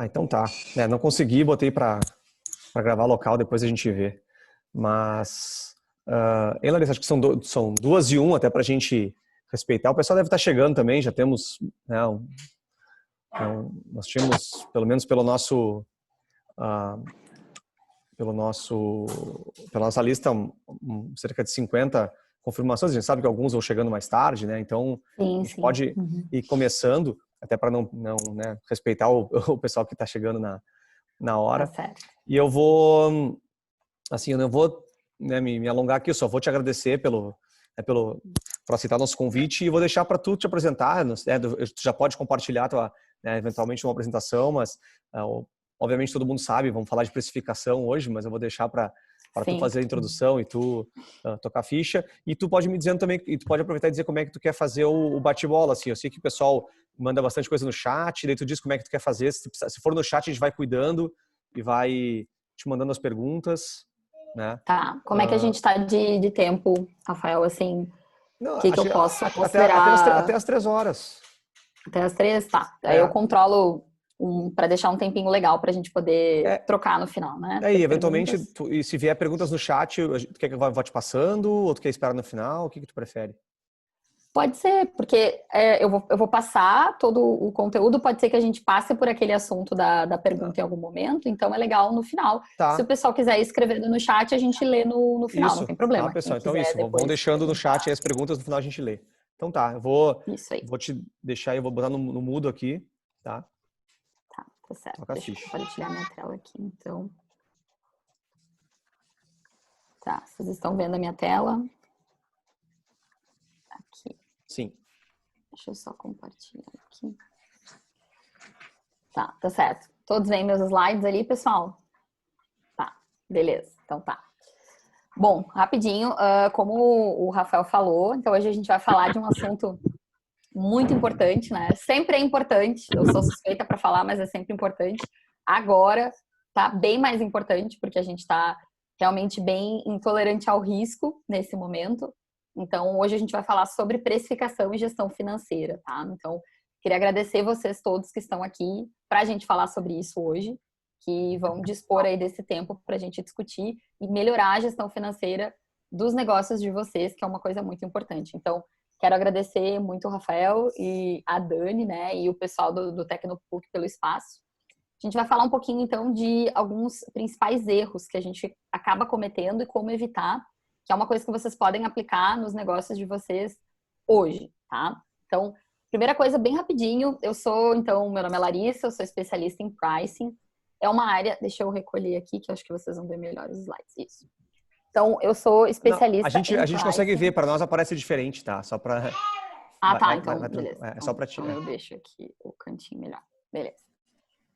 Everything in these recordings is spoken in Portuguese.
Então tá. Não consegui, botei pra gravar local, depois a gente vê. Mas, hein, Larissa, acho que são 2:01 até pra gente respeitar. O pessoal deve estar chegando também, já temos, né, nós tínhamos, pelo menos ah, pela nossa lista, cerca de 50 confirmações. A gente sabe que alguns vão chegando mais tarde, né? Então, a Sim, gente sim. pode ir começando, até para não né, respeitar o pessoal que está chegando na hora. Tá certo. E eu vou, assim, eu não vou, né, me alongar aqui, eu só vou te agradecer por aceitar nosso convite e vou deixar para tu te apresentar, né, tu já pode compartilhar né, eventualmente uma apresentação, mas obviamente todo mundo sabe, vamos falar de precificação hoje, mas eu vou deixar para tu fazer a introdução e tu tocar a ficha, e tu pode me dizendo também, e tu pode aproveitar e dizer como é que tu quer fazer o bate-bola, assim, eu sei que o pessoal manda bastante coisa no chat, daí tu diz como é que tu quer fazer, se for no chat a gente vai cuidando e vai te mandando as perguntas, né? Tá. Como é que a gente tá de tempo, Rafael? Assim, Não, o que eu posso até considerar as 3 horas. até as 3? Tá. Aí eu É, controlo para deixar um tempinho legal pra gente poder é, trocar no final, né? e Ter eventualmente, perguntas. e se vier perguntas no chat, tu quer que eu vá te passando, ou tu quer esperar no final? O que tu prefere? Pode ser, porque eu vou passar todo o conteúdo, pode ser que a gente passe por aquele assunto da Ah, pergunta em algum momento, então é legal no final. Se o tá, pessoal quiser ir escrevendo no chat, a gente lê no final, não isso. tem Tá, problema. Quem pessoal, então quiser isso. Vão depois deixando no chat aí perguntar, as perguntas, no final a gente lê. Então tá, eu vou, isso aí. vou te deixar, eu vou botar no mudo aqui, tá? Tá certo. Toca a Deixa eu ficha. compartilhar minha tela aqui, então. Tá, vocês estão vendo a minha tela? Aqui. Sim. Deixa eu só compartilhar aqui. Tá certo. Todos veem meus slides ali, pessoal? Tá, beleza. Então tá. Bom, rapidinho, como o Rafael falou, então hoje a gente vai falar de um assunto muito importante, né? Sempre é importante, eu sou suspeita para falar, mas é sempre importante. Agora tá bem mais importante, porque a gente está realmente bem intolerante ao risco nesse momento. Então, hoje a gente vai falar sobre precificação e gestão financeira, tá? Então, queria agradecer vocês todos que estão aqui para a gente falar sobre isso hoje, que vão dispor aí desse tempo para a gente discutir e melhorar a gestão financeira dos negócios de vocês, que é uma coisa muito importante. Então, quero agradecer muito o Rafael e a Dani, né, e o pessoal do Tecnopuc pelo espaço. A gente vai falar um pouquinho, então, de alguns principais erros que a gente acaba cometendo e como evitar, que é uma coisa que vocês podem aplicar nos negócios de vocês hoje, tá? Então, primeira coisa, bem rapidinho, meu nome é Larissa, eu sou especialista em pricing. É uma área, deixa eu recolher aqui, que eu acho que vocês vão ver melhor os slides. Isso. Então, eu sou Não, especialista em a gente consegue ver, pricing. para nós aparece diferente, tá? Só para Tá, então, beleza. é só para ti. Então eu deixo aqui o cantinho melhor. Beleza.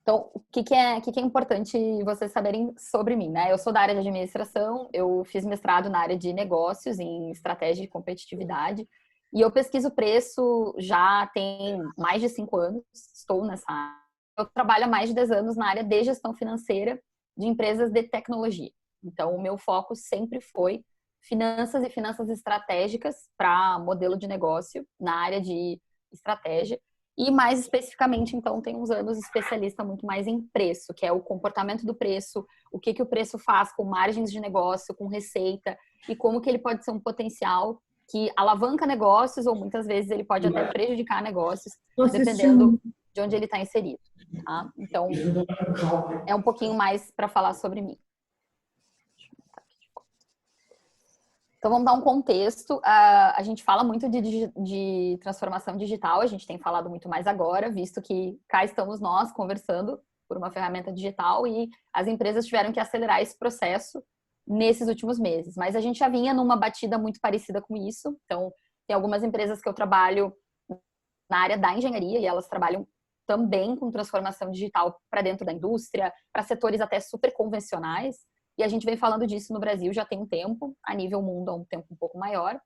Então, o que é importante vocês saberem sobre mim, né? Eu sou da área de administração, eu fiz mestrado na área de negócios, em estratégia e competitividade, e eu pesquiso preço já tem mais de 5 anos, estou nessa área. Eu trabalho há mais de 10 anos na área de gestão financeira de empresas de tecnologia. Então, o meu foco sempre foi finanças e finanças estratégicas para modelo de negócio na área de estratégia. E mais especificamente, então, tem uns anos especialista muito mais em preço, que é o comportamento do preço, o que o preço faz com margens de negócio, com receita, e como que ele pode ser um potencial que alavanca negócios, ou muitas vezes ele pode até prejudicar negócios, dependendo de onde ele está inserido. Tá? Então, é um pouquinho mais para falar sobre mim. Então, vamos dar um contexto. A gente fala muito de transformação digital, a gente tem falado muito mais agora, visto que cá estamos nós conversando por uma ferramenta digital e as empresas tiveram que acelerar esse processo nesses últimos meses. Mas a gente já vinha numa batida muito parecida com isso. Então, tem algumas empresas que eu trabalho na área da engenharia e elas trabalham também com transformação digital para dentro da indústria, para setores até super convencionais. E a gente vem falando disso no Brasil já tem um tempo, a nível mundo há um tempo um pouco maior.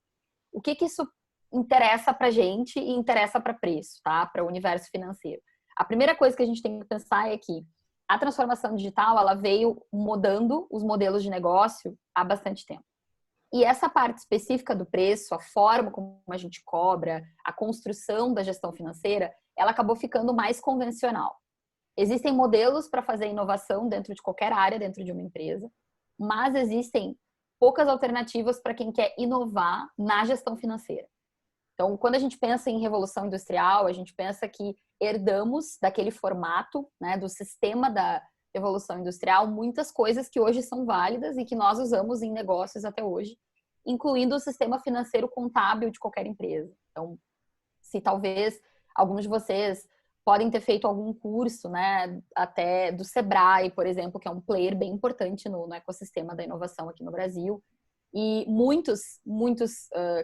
O que isso interessa para a gente e interessa para preço, tá? Para o universo financeiro. A primeira coisa que a gente tem que pensar é que a transformação digital ela veio mudando os modelos de negócio há bastante tempo. E essa parte específica do preço, a forma como a gente cobra, a construção da gestão financeira, ela acabou ficando mais convencional. existem modelos para fazer inovação dentro de qualquer área, dentro de uma empresa, mas existem poucas alternativas para quem quer inovar na gestão financeira. Então, quando a gente pensa em revolução industrial, a gente pensa que herdamos daquele formato, né, do sistema da revolução industrial, muitas coisas que hoje são válidas e que nós usamos em negócios até hoje, incluindo o sistema financeiro contábil de qualquer empresa. Então, se talvez alguns de vocês podem ter feito algum curso, né, até do Sebrae, por exemplo, que é um player bem importante no ecossistema da inovação aqui no Brasil. E muitos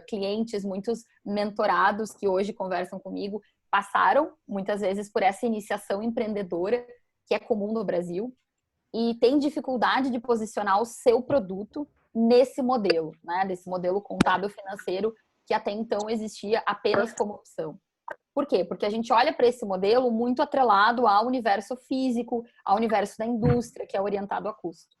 clientes, muitos mentorados que hoje conversam comigo passaram muitas vezes por essa iniciação empreendedora que é comum no Brasil e tem dificuldade de posicionar o seu produto nesse modelo, né, desse modelo contábil financeiro que até então existia apenas como opção. Por quê? Porque a gente olha para esse modelo muito atrelado ao universo físico, ao universo da indústria, que é orientado a custo.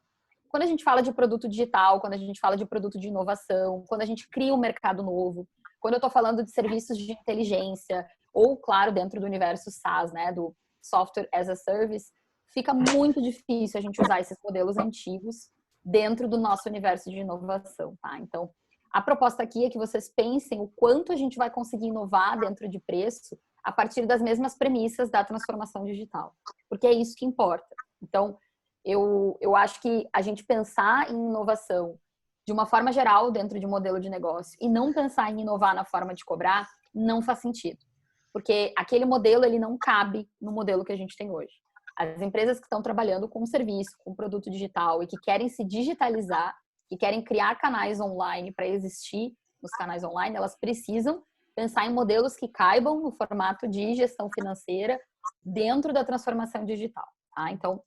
Quando a gente fala de produto digital, quando a gente fala de produto de inovação, quando a gente cria um mercado novo, quando eu estou falando de serviços de inteligência, ou, claro, dentro do universo SaaS, né, do Software as a Service, fica muito difícil a gente usar esses modelos antigos dentro do nosso universo de inovação, tá? Então, a proposta aqui é que vocês pensem o quanto a gente vai conseguir inovar dentro de preço a partir das mesmas premissas da transformação digital, porque é isso que importa. Então, eu acho que a gente pensar em inovação de uma forma geral dentro de um modelo de negócio e não pensar em inovar na forma de cobrar não faz sentido. Porque aquele modelo ele não cabe no modelo que a gente tem hoje. As empresas que estão trabalhando com um serviço, com um produto digital e que querem se digitalizar, que querem criar canais online para existir nos canais online, elas precisam pensar em modelos que caibam no formato de gestão financeira dentro da transformação digital. Tá? Então,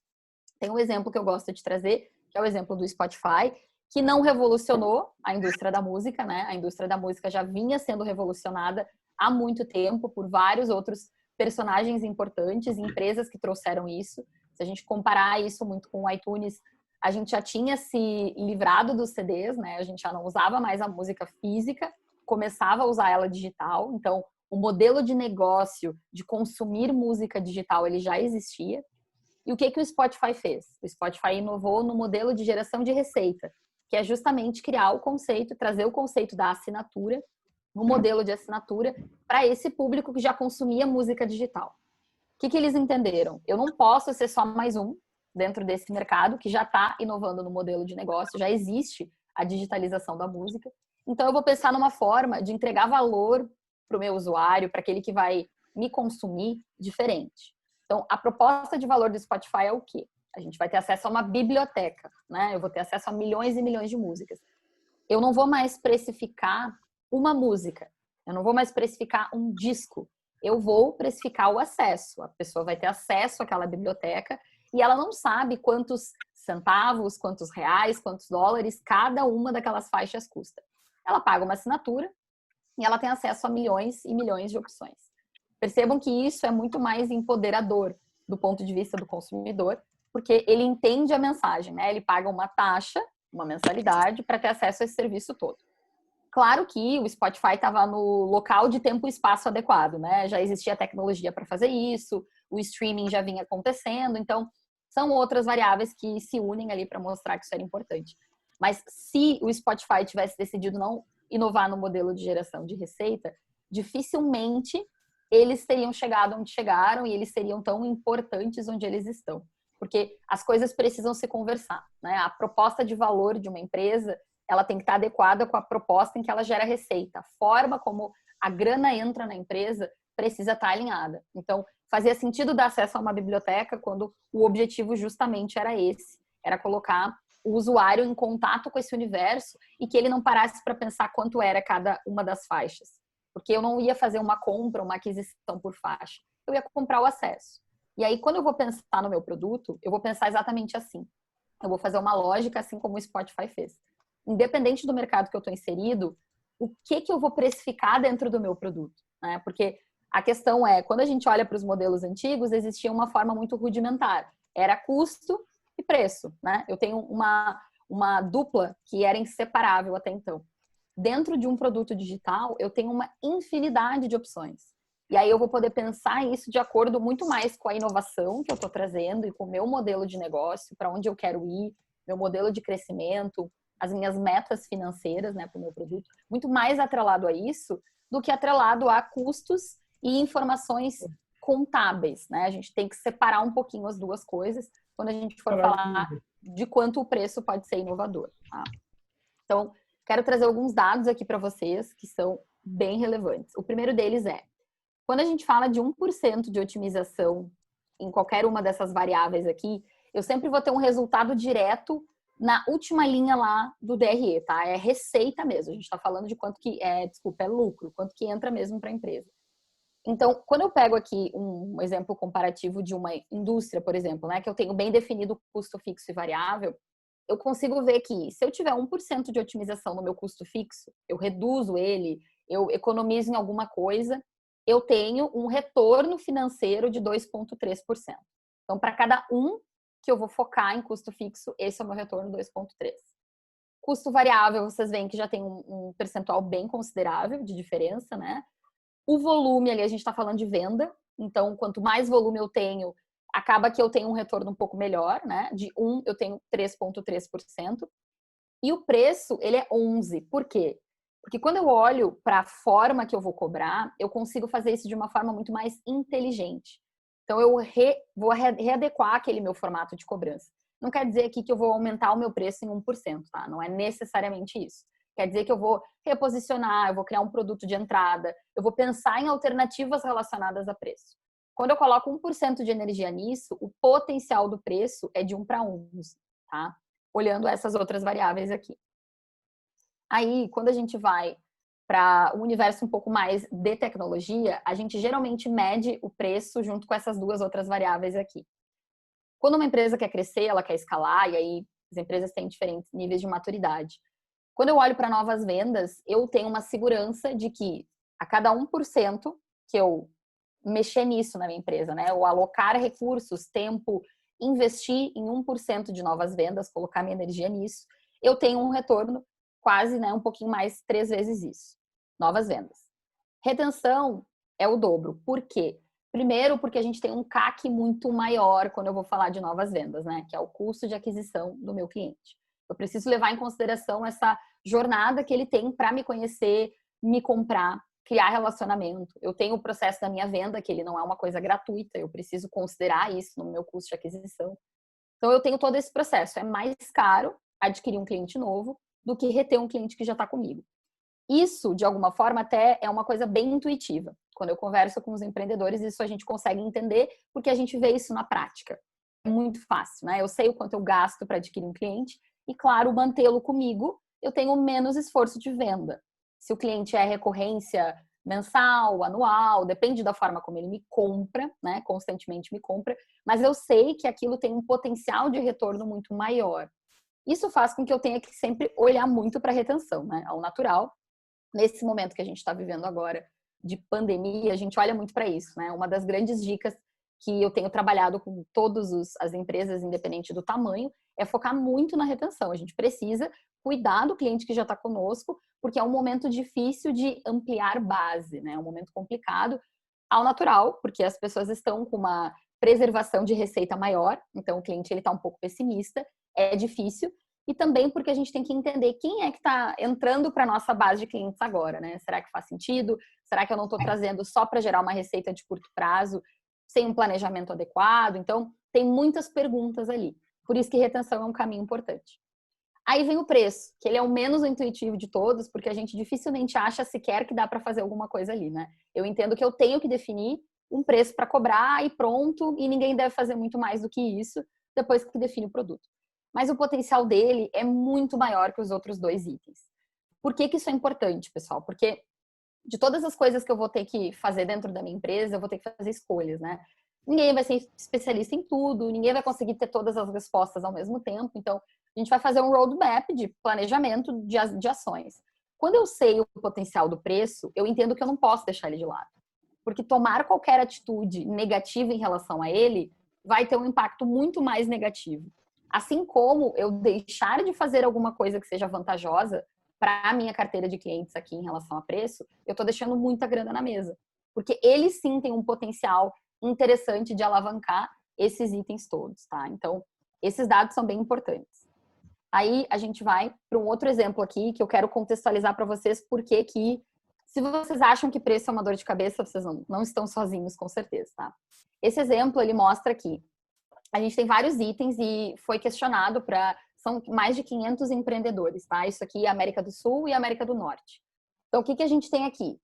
tem um exemplo que eu gosto de trazer, que é o exemplo do Spotify, que não revolucionou a indústria da música, né? A indústria da música já vinha sendo revolucionada há muito tempo por vários outros personagens importantes, empresas que trouxeram isso. Se a gente comparar isso muito com o iTunes, a gente já tinha se livrado dos CDs, né? A gente já não usava mais a música física, começava a usar ela digital. Então, o modelo de negócio de consumir música digital, ele já existia. E o que o Spotify fez? O Spotify inovou no modelo de geração de receita, que é justamente criar o conceito, trazer o conceito da assinatura, no modelo de assinatura, para esse público que já consumia música digital. O que eles entenderam? Eu não posso ser só mais um dentro desse mercado que já está inovando no modelo de negócio, já existe a digitalização da música. Então, eu vou pensar numa forma de entregar valor para o meu usuário, para aquele que vai me consumir, diferente. Então, a proposta de valor do Spotify é o quê? A gente vai ter acesso a uma biblioteca, né? Eu vou ter acesso a milhões e milhões de músicas. Eu não vou mais precificar uma música. Eu não vou mais precificar um disco. Eu vou precificar o acesso. A pessoa vai ter acesso àquela biblioteca e ela não sabe quantos centavos, quantos reais, quantos dólares cada uma daquelas faixas custa. Ela paga uma assinatura e ela tem acesso a milhões e milhões de opções. Percebam que isso é muito mais empoderador do ponto de vista do consumidor, porque ele entende a mensagem, né? Ele paga uma taxa, uma mensalidade, para ter acesso a esse serviço todo. Claro que o Spotify estava no local de tempo e espaço adequado, né? Já existia tecnologia para fazer isso, o streaming já vinha acontecendo, então são outras variáveis que se unem ali para mostrar que isso era importante. Mas se o Spotify tivesse decidido não inovar no modelo de geração de receita, dificilmente eles teriam chegado onde chegaram e eles seriam tão importantes onde eles estão. Porque as coisas precisam se conversar, né? A proposta de valor de uma empresa, ela tem que estar adequada com a proposta em que ela gera receita. A forma como a grana entra na empresa precisa estar alinhada. Então, fazia sentido dar acesso a uma biblioteca quando o objetivo justamente era esse. Era colocar o usuário em contato com esse universo e que ele não parasse para pensar quanto era cada uma das faixas. Porque eu não ia fazer uma compra, uma aquisição por faixa. Eu ia comprar o acesso. E aí, quando eu vou pensar no meu produto, eu vou pensar exatamente assim. Eu vou fazer uma lógica assim como o Spotify fez. Independente do mercado que eu estou inserido, o que eu vou precificar dentro do meu produto? Né? Porque a questão é, quando a gente olha para os modelos antigos, existia uma forma muito rudimentar. Era custo e preço. Né? Eu tenho uma dupla que era inseparável até então. Dentro de um produto digital, eu tenho uma infinidade de opções. E aí eu vou poder pensar isso de acordo muito mais com a inovação que eu estou trazendo e com o meu modelo de negócio, para onde eu quero ir, meu modelo de crescimento, as minhas metas financeiras, né, para o meu produto. Muito mais atrelado a isso do que atrelado a custos e informações contábeis, né? A gente tem que separar um pouquinho as duas coisas quando a gente for falar de quanto o preço pode ser inovador, tá? Então, quero trazer alguns dados aqui para vocês que são bem relevantes. O primeiro deles é, quando a gente fala de 1% de otimização em qualquer uma dessas variáveis aqui, eu sempre vou ter um resultado direto na última linha lá do DRE, tá? É receita mesmo. A gente está falando de quanto que é lucro, quanto que entra mesmo para a empresa. Então, quando eu pego aqui um exemplo comparativo de uma indústria, por exemplo, né, que eu tenho bem definido o custo fixo e variável, eu consigo ver que se eu tiver 1% de otimização no meu custo fixo, eu reduzo ele, eu economizo em alguma coisa, eu tenho um retorno financeiro de 2,3%. Então, para cada que eu vou focar em custo fixo, esse é o meu retorno 2,3%. Custo variável, vocês veem que já tem um percentual bem considerável de diferença, né? O volume ali, a gente está falando de venda, então quanto mais volume eu tenho, acaba que eu tenho um retorno um pouco melhor, né? De 1 eu tenho 3,3%. E o preço, ele é 11. Por quê? Porque quando eu olho para a forma que eu vou cobrar, eu consigo fazer isso de uma forma muito mais inteligente. Então eu vou readequar aquele meu formato de cobrança. Não quer dizer aqui que eu vou aumentar o meu preço em 1%, tá? Não é necessariamente isso. Quer dizer que eu vou reposicionar, eu vou criar um produto de entrada, eu vou pensar em alternativas relacionadas a preço. Quando eu coloco 1% de energia nisso, o potencial do preço é de 1 para 11, tá? Olhando essas outras variáveis aqui. Aí, quando a gente vai para um universo um pouco mais de tecnologia, a gente geralmente mede o preço junto com essas duas outras variáveis aqui. Quando uma empresa quer crescer, ela quer escalar, e aí as empresas têm diferentes níveis de maturidade. Quando eu olho para novas vendas, eu tenho uma segurança de que a cada 1% que eu mexer nisso na minha empresa, né? Ou alocar recursos, tempo, investir em 1% de novas vendas, colocar minha energia nisso, eu tenho um retorno quase, né, um pouquinho mais 3 vezes isso. Novas vendas. Retenção é o dobro. Por quê? Primeiro, porque a gente tem um CAC muito maior quando eu vou falar de novas vendas, né? Que é o custo de aquisição do meu cliente. Eu preciso levar em consideração essa jornada que ele tem para me conhecer, me comprar, criar relacionamento. Eu tenho o processo da minha venda, que ele não é uma coisa gratuita, eu preciso considerar isso no meu custo de aquisição. Então, eu tenho todo esse processo. É mais caro adquirir um cliente novo do que reter um cliente que já está comigo. Isso, de alguma forma, até é uma coisa bem intuitiva. Quando eu converso com os empreendedores, isso a gente consegue entender, porque a gente vê isso na prática. É muito fácil, né? Eu sei o quanto eu gasto para adquirir um cliente e, claro, mantê-lo comigo, eu tenho menos esforço de venda. Se o cliente é recorrência mensal, anual, depende da forma como ele me compra, né? Constantemente me compra, mas eu sei que aquilo tem um potencial de retorno muito maior. Isso faz com que eu tenha que sempre olhar muito para a retenção, né? Ao natural. Nesse momento que a gente está vivendo agora de pandemia, a gente olha muito para isso, né? Uma das grandes dicas que eu tenho trabalhado com todas as empresas, independente do tamanho, é focar muito na retenção. A gente precisa cuidar do cliente que já está conosco, porque é um momento difícil de ampliar base, né? É um momento complicado ao natural, porque as pessoas estão com uma preservação de receita maior, então o cliente ele está um pouco pessimista, é difícil, e também porque a gente tem que entender quem é que está entrando para a nossa base de clientes agora, né? Será que faz sentido? Será que eu não estou trazendo só para gerar uma receita de curto prazo, sem um planejamento adequado? Então, tem muitas perguntas ali. Por isso que retenção é um caminho importante. Aí vem o preço, que ele é o menos intuitivo de todos, porque a gente dificilmente acha sequer que dá para fazer alguma coisa ali, né? Eu entendo que eu tenho que definir um preço para cobrar e pronto, e ninguém deve fazer muito mais do que isso depois que define o produto. Mas o potencial dele é muito maior que os outros dois itens. Por que isso é importante, pessoal? Porque de todas as coisas que eu vou ter que fazer dentro da minha empresa, eu vou ter que fazer escolhas, né? Ninguém vai ser especialista em tudo, ninguém vai conseguir ter todas as respostas ao mesmo tempo. Então, a gente vai fazer um roadmap de planejamento de ações. Quando eu sei o potencial do preço, eu entendo que eu não posso deixar ele de lado. Porque tomar qualquer atitude negativa em relação a ele vai ter um impacto muito mais negativo. Assim como eu deixar de fazer alguma coisa que seja vantajosa para a minha carteira de clientes aqui em relação a preço, eu estou deixando muita grana na mesa. porque eles sim têm um potencial interessante de alavancar esses itens todos, tá? Então, esses dados são bem importantes. Aí a gente vai para um outro exemplo aqui que eu quero contextualizar para vocês porque que se vocês acham que preço é uma dor de cabeça, vocês não estão sozinhos, com certeza, tá? Esse exemplo, ele mostra que a gente tem vários itens e foi questionado são mais de 500 empreendedores, tá? Isso aqui é América do Sul e América do Norte. Então, o que a gente tem aqui?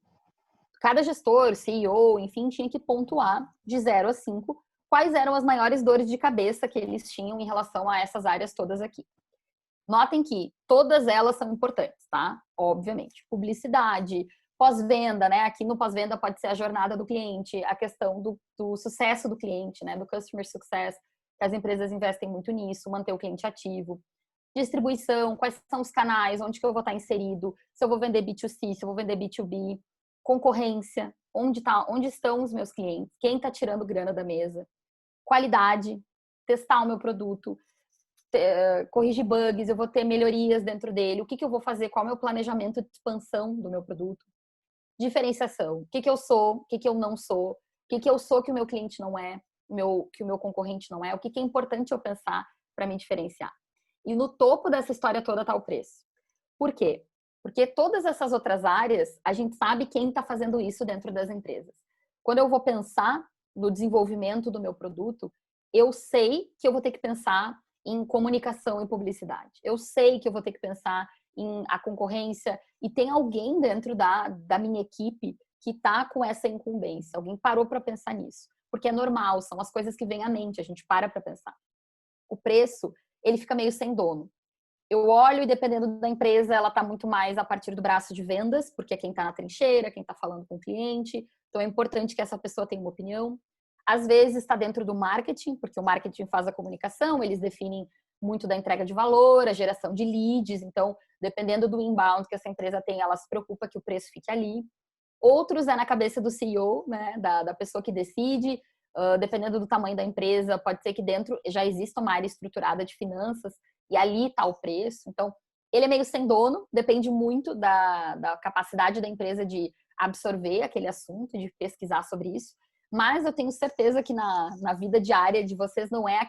Cada gestor, CEO, enfim, tinha que pontuar de 0 a 5 quais eram as maiores dores de cabeça que eles tinham em relação a essas áreas todas aqui. Notem que todas elas são importantes, tá? Obviamente. Publicidade, pós-venda, né? Aqui no pós-venda pode ser a jornada do cliente, a questão do sucesso do cliente, né? Do customer success, que as empresas investem muito nisso, manter o cliente ativo. Distribuição, quais são os canais, onde que eu vou estar inserido, se eu vou vender B2C, se eu vou vender B2B. Concorrência, onde estão os meus clientes, quem está tirando grana da mesa. Qualidade, testar o meu produto, corrigir bugs, eu vou ter melhorias dentro dele, o que eu vou fazer, qual é o meu planejamento de expansão do meu produto. Diferenciação, o que eu sou, o que eu não sou, o que eu sou que o meu cliente não é, que o meu concorrente não é, o que é importante eu pensar para me diferenciar. E no topo dessa história toda está o preço. Por quê? Porque todas essas outras áreas, a gente sabe quem está fazendo isso dentro das empresas. Quando eu vou pensar no desenvolvimento do meu produto, eu sei que eu vou ter que pensar em comunicação e publicidade. Eu sei que eu vou ter que pensar em a concorrência e tem alguém dentro da minha equipe que está com essa incumbência. Alguém parou para pensar nisso. Porque é normal, são as coisas que vêm à mente, a gente para pensar. O preço, ele fica meio sem dono. Eu olho e dependendo da empresa, ela está muito mais a partir do braço de vendas, porque é quem está na trincheira, quem está falando com o cliente. Então é importante que essa pessoa tenha uma opinião. Às vezes está dentro do marketing, porque o marketing faz a comunicação, eles definem muito da entrega de valor, a geração de leads. Então, dependendo do inbound que essa empresa tem, ela se preocupa que o preço fique ali. Outros é na cabeça do CEO, né, da pessoa que decide. Dependendo do tamanho da empresa, pode ser que dentro já exista uma área estruturada de finanças e ali está o preço. Então, ele é meio sem dono, depende muito da capacidade da empresa de absorver aquele assunto, de pesquisar sobre isso. Mas eu tenho certeza que na vida diária de vocês não é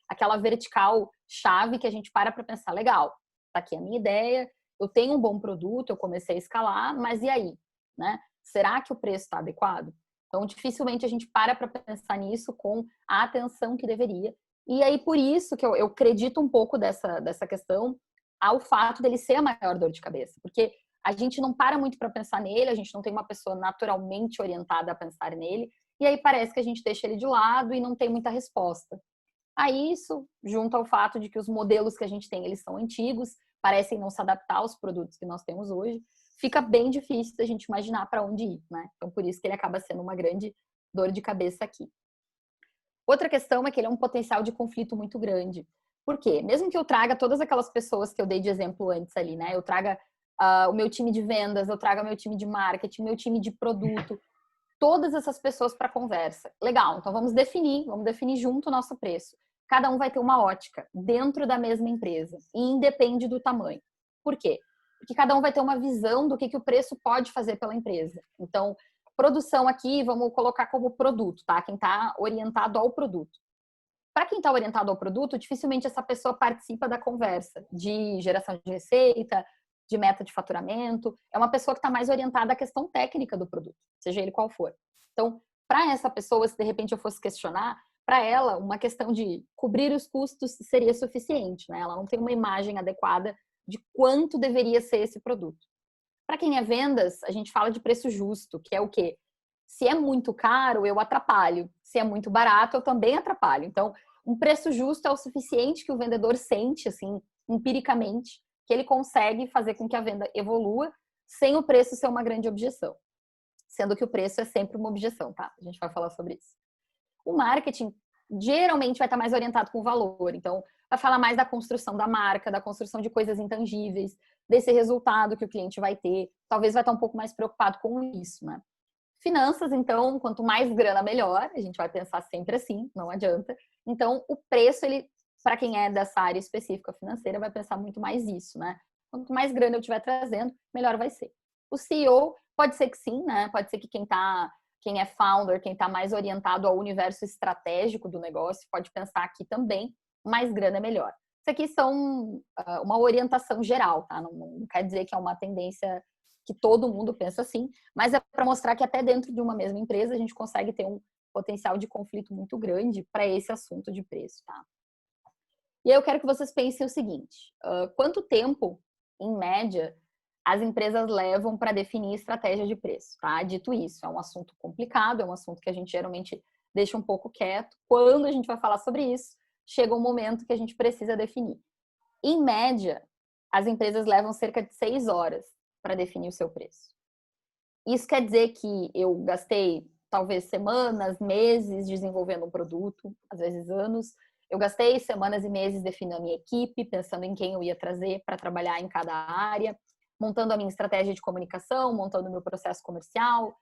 aquela vertical chave que a gente para pensar, legal, tá aqui a minha ideia, eu tenho um bom produto, eu comecei a escalar, mas e aí? Né? Será que o preço está adequado? Então, dificilmente a gente para pensar nisso com a atenção que deveria. E aí, por isso que eu acredito um pouco dessa questão ao fato dele ser a maior dor de cabeça. Porque a gente não para muito para pensar nele, a gente não tem uma pessoa naturalmente orientada a pensar nele, e aí parece que a gente deixa ele de lado e não tem muita resposta. Aí isso, junto ao fato de que os modelos que a gente tem, eles são antigos, parecem não se adaptar aos produtos que nós temos hoje, fica bem difícil da gente imaginar para onde ir, né? Então, por isso que ele acaba sendo uma grande dor de cabeça aqui. Outra questão é que ele é um potencial de conflito muito grande. Por quê? Mesmo que eu traga todas aquelas pessoas que eu dei de exemplo antes ali, né? Eu traga o meu time de vendas, eu trago o meu time de marketing, meu time de produto, todas essas pessoas para conversa. Legal, então vamos definir junto o nosso preço. Cada um vai ter uma ótica dentro da mesma empresa e independe do tamanho. Por quê? Porque cada um vai ter uma visão do que o preço pode fazer pela empresa. Então, produção aqui, vamos colocar como produto, tá? Quem está orientado ao produto. Para quem está orientado ao produto, dificilmente essa pessoa participa da conversa de geração de receita, de meta de faturamento. É uma pessoa que está mais orientada à questão técnica do produto, seja ele qual for. Então, para essa pessoa, se de repente eu fosse questionar, para ela, uma questão de cobrir os custos seria suficiente, né? Ela não tem uma imagem adequada de quanto deveria ser esse produto. Para quem é vendas, a gente fala de preço justo, que é o quê? Se é muito caro, eu atrapalho. Se é muito barato, eu também atrapalho. Então, um preço justo é o suficiente que o vendedor sente, assim, empiricamente, que ele consegue fazer com que a venda evolua sem o preço ser uma grande objeção. Sendo que o preço é sempre uma objeção, tá? A gente vai falar sobre isso. O marketing geralmente vai estar mais orientado com o valor. Então, vai falar mais da construção da marca, da construção de coisas intangíveis, desse resultado que o cliente vai ter. Talvez vai estar um pouco mais preocupado com isso, né? Finanças, então, quanto mais grana, melhor. A gente vai pensar sempre assim, não adianta. Então, o preço, ele, para quem é dessa área específica financeira, vai pensar muito mais isso, né? Quanto mais grana eu estiver trazendo, melhor vai ser. O CEO, pode ser que sim, né? Pode ser que quem está quem é founder, quem está mais orientado ao universo estratégico do negócio, pode pensar aqui também, mais grana é melhor. Isso aqui são uma orientação geral, tá? Não quer dizer que é uma tendência que todo mundo pensa assim, mas é para mostrar que até dentro de uma mesma empresa a gente consegue ter um potencial de conflito muito grande para esse assunto de preço, tá? E aí eu quero que vocês pensem o seguinte, quanto tempo, em média, as empresas levam para definir estratégia de preço, tá? Dito isso, é um assunto complicado, é um assunto que a gente geralmente deixa um pouco quieto. Quando a gente vai falar sobre isso, chega um momento que a gente precisa definir. Em média, as empresas levam cerca de 6 horas para definir o seu preço. Isso quer dizer que eu gastei talvez semanas, meses desenvolvendo um produto, às vezes anos. Eu gastei semanas e meses definindo a minha equipe, pensando em quem eu ia trazer para trabalhar em cada área, montando a minha estratégia de comunicação, montando o meu processo comercial,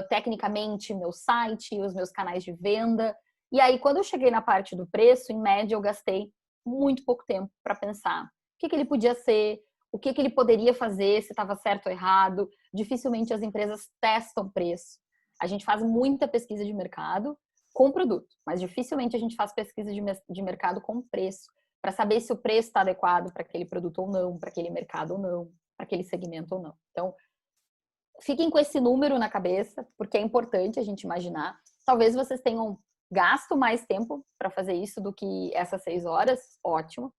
tecnicamente meu site, os meus canais de venda. E aí, quando eu cheguei na parte do preço, em média, eu gastei muito pouco tempo para pensar o que ele podia ser, o que ele poderia fazer, se estava certo ou errado. Dificilmente as empresas testam preço. A gente faz muita pesquisa de mercado com produto, mas dificilmente a gente faz pesquisa de mercado com preço, para saber se o preço está adequado para aquele produto ou não, para aquele mercado ou não, para aquele segmento ou não. Então, fiquem com esse número na cabeça, porque é importante a gente imaginar. Talvez vocês tenham gasto mais tempo para fazer isso do que essas 6 horas, ótimo.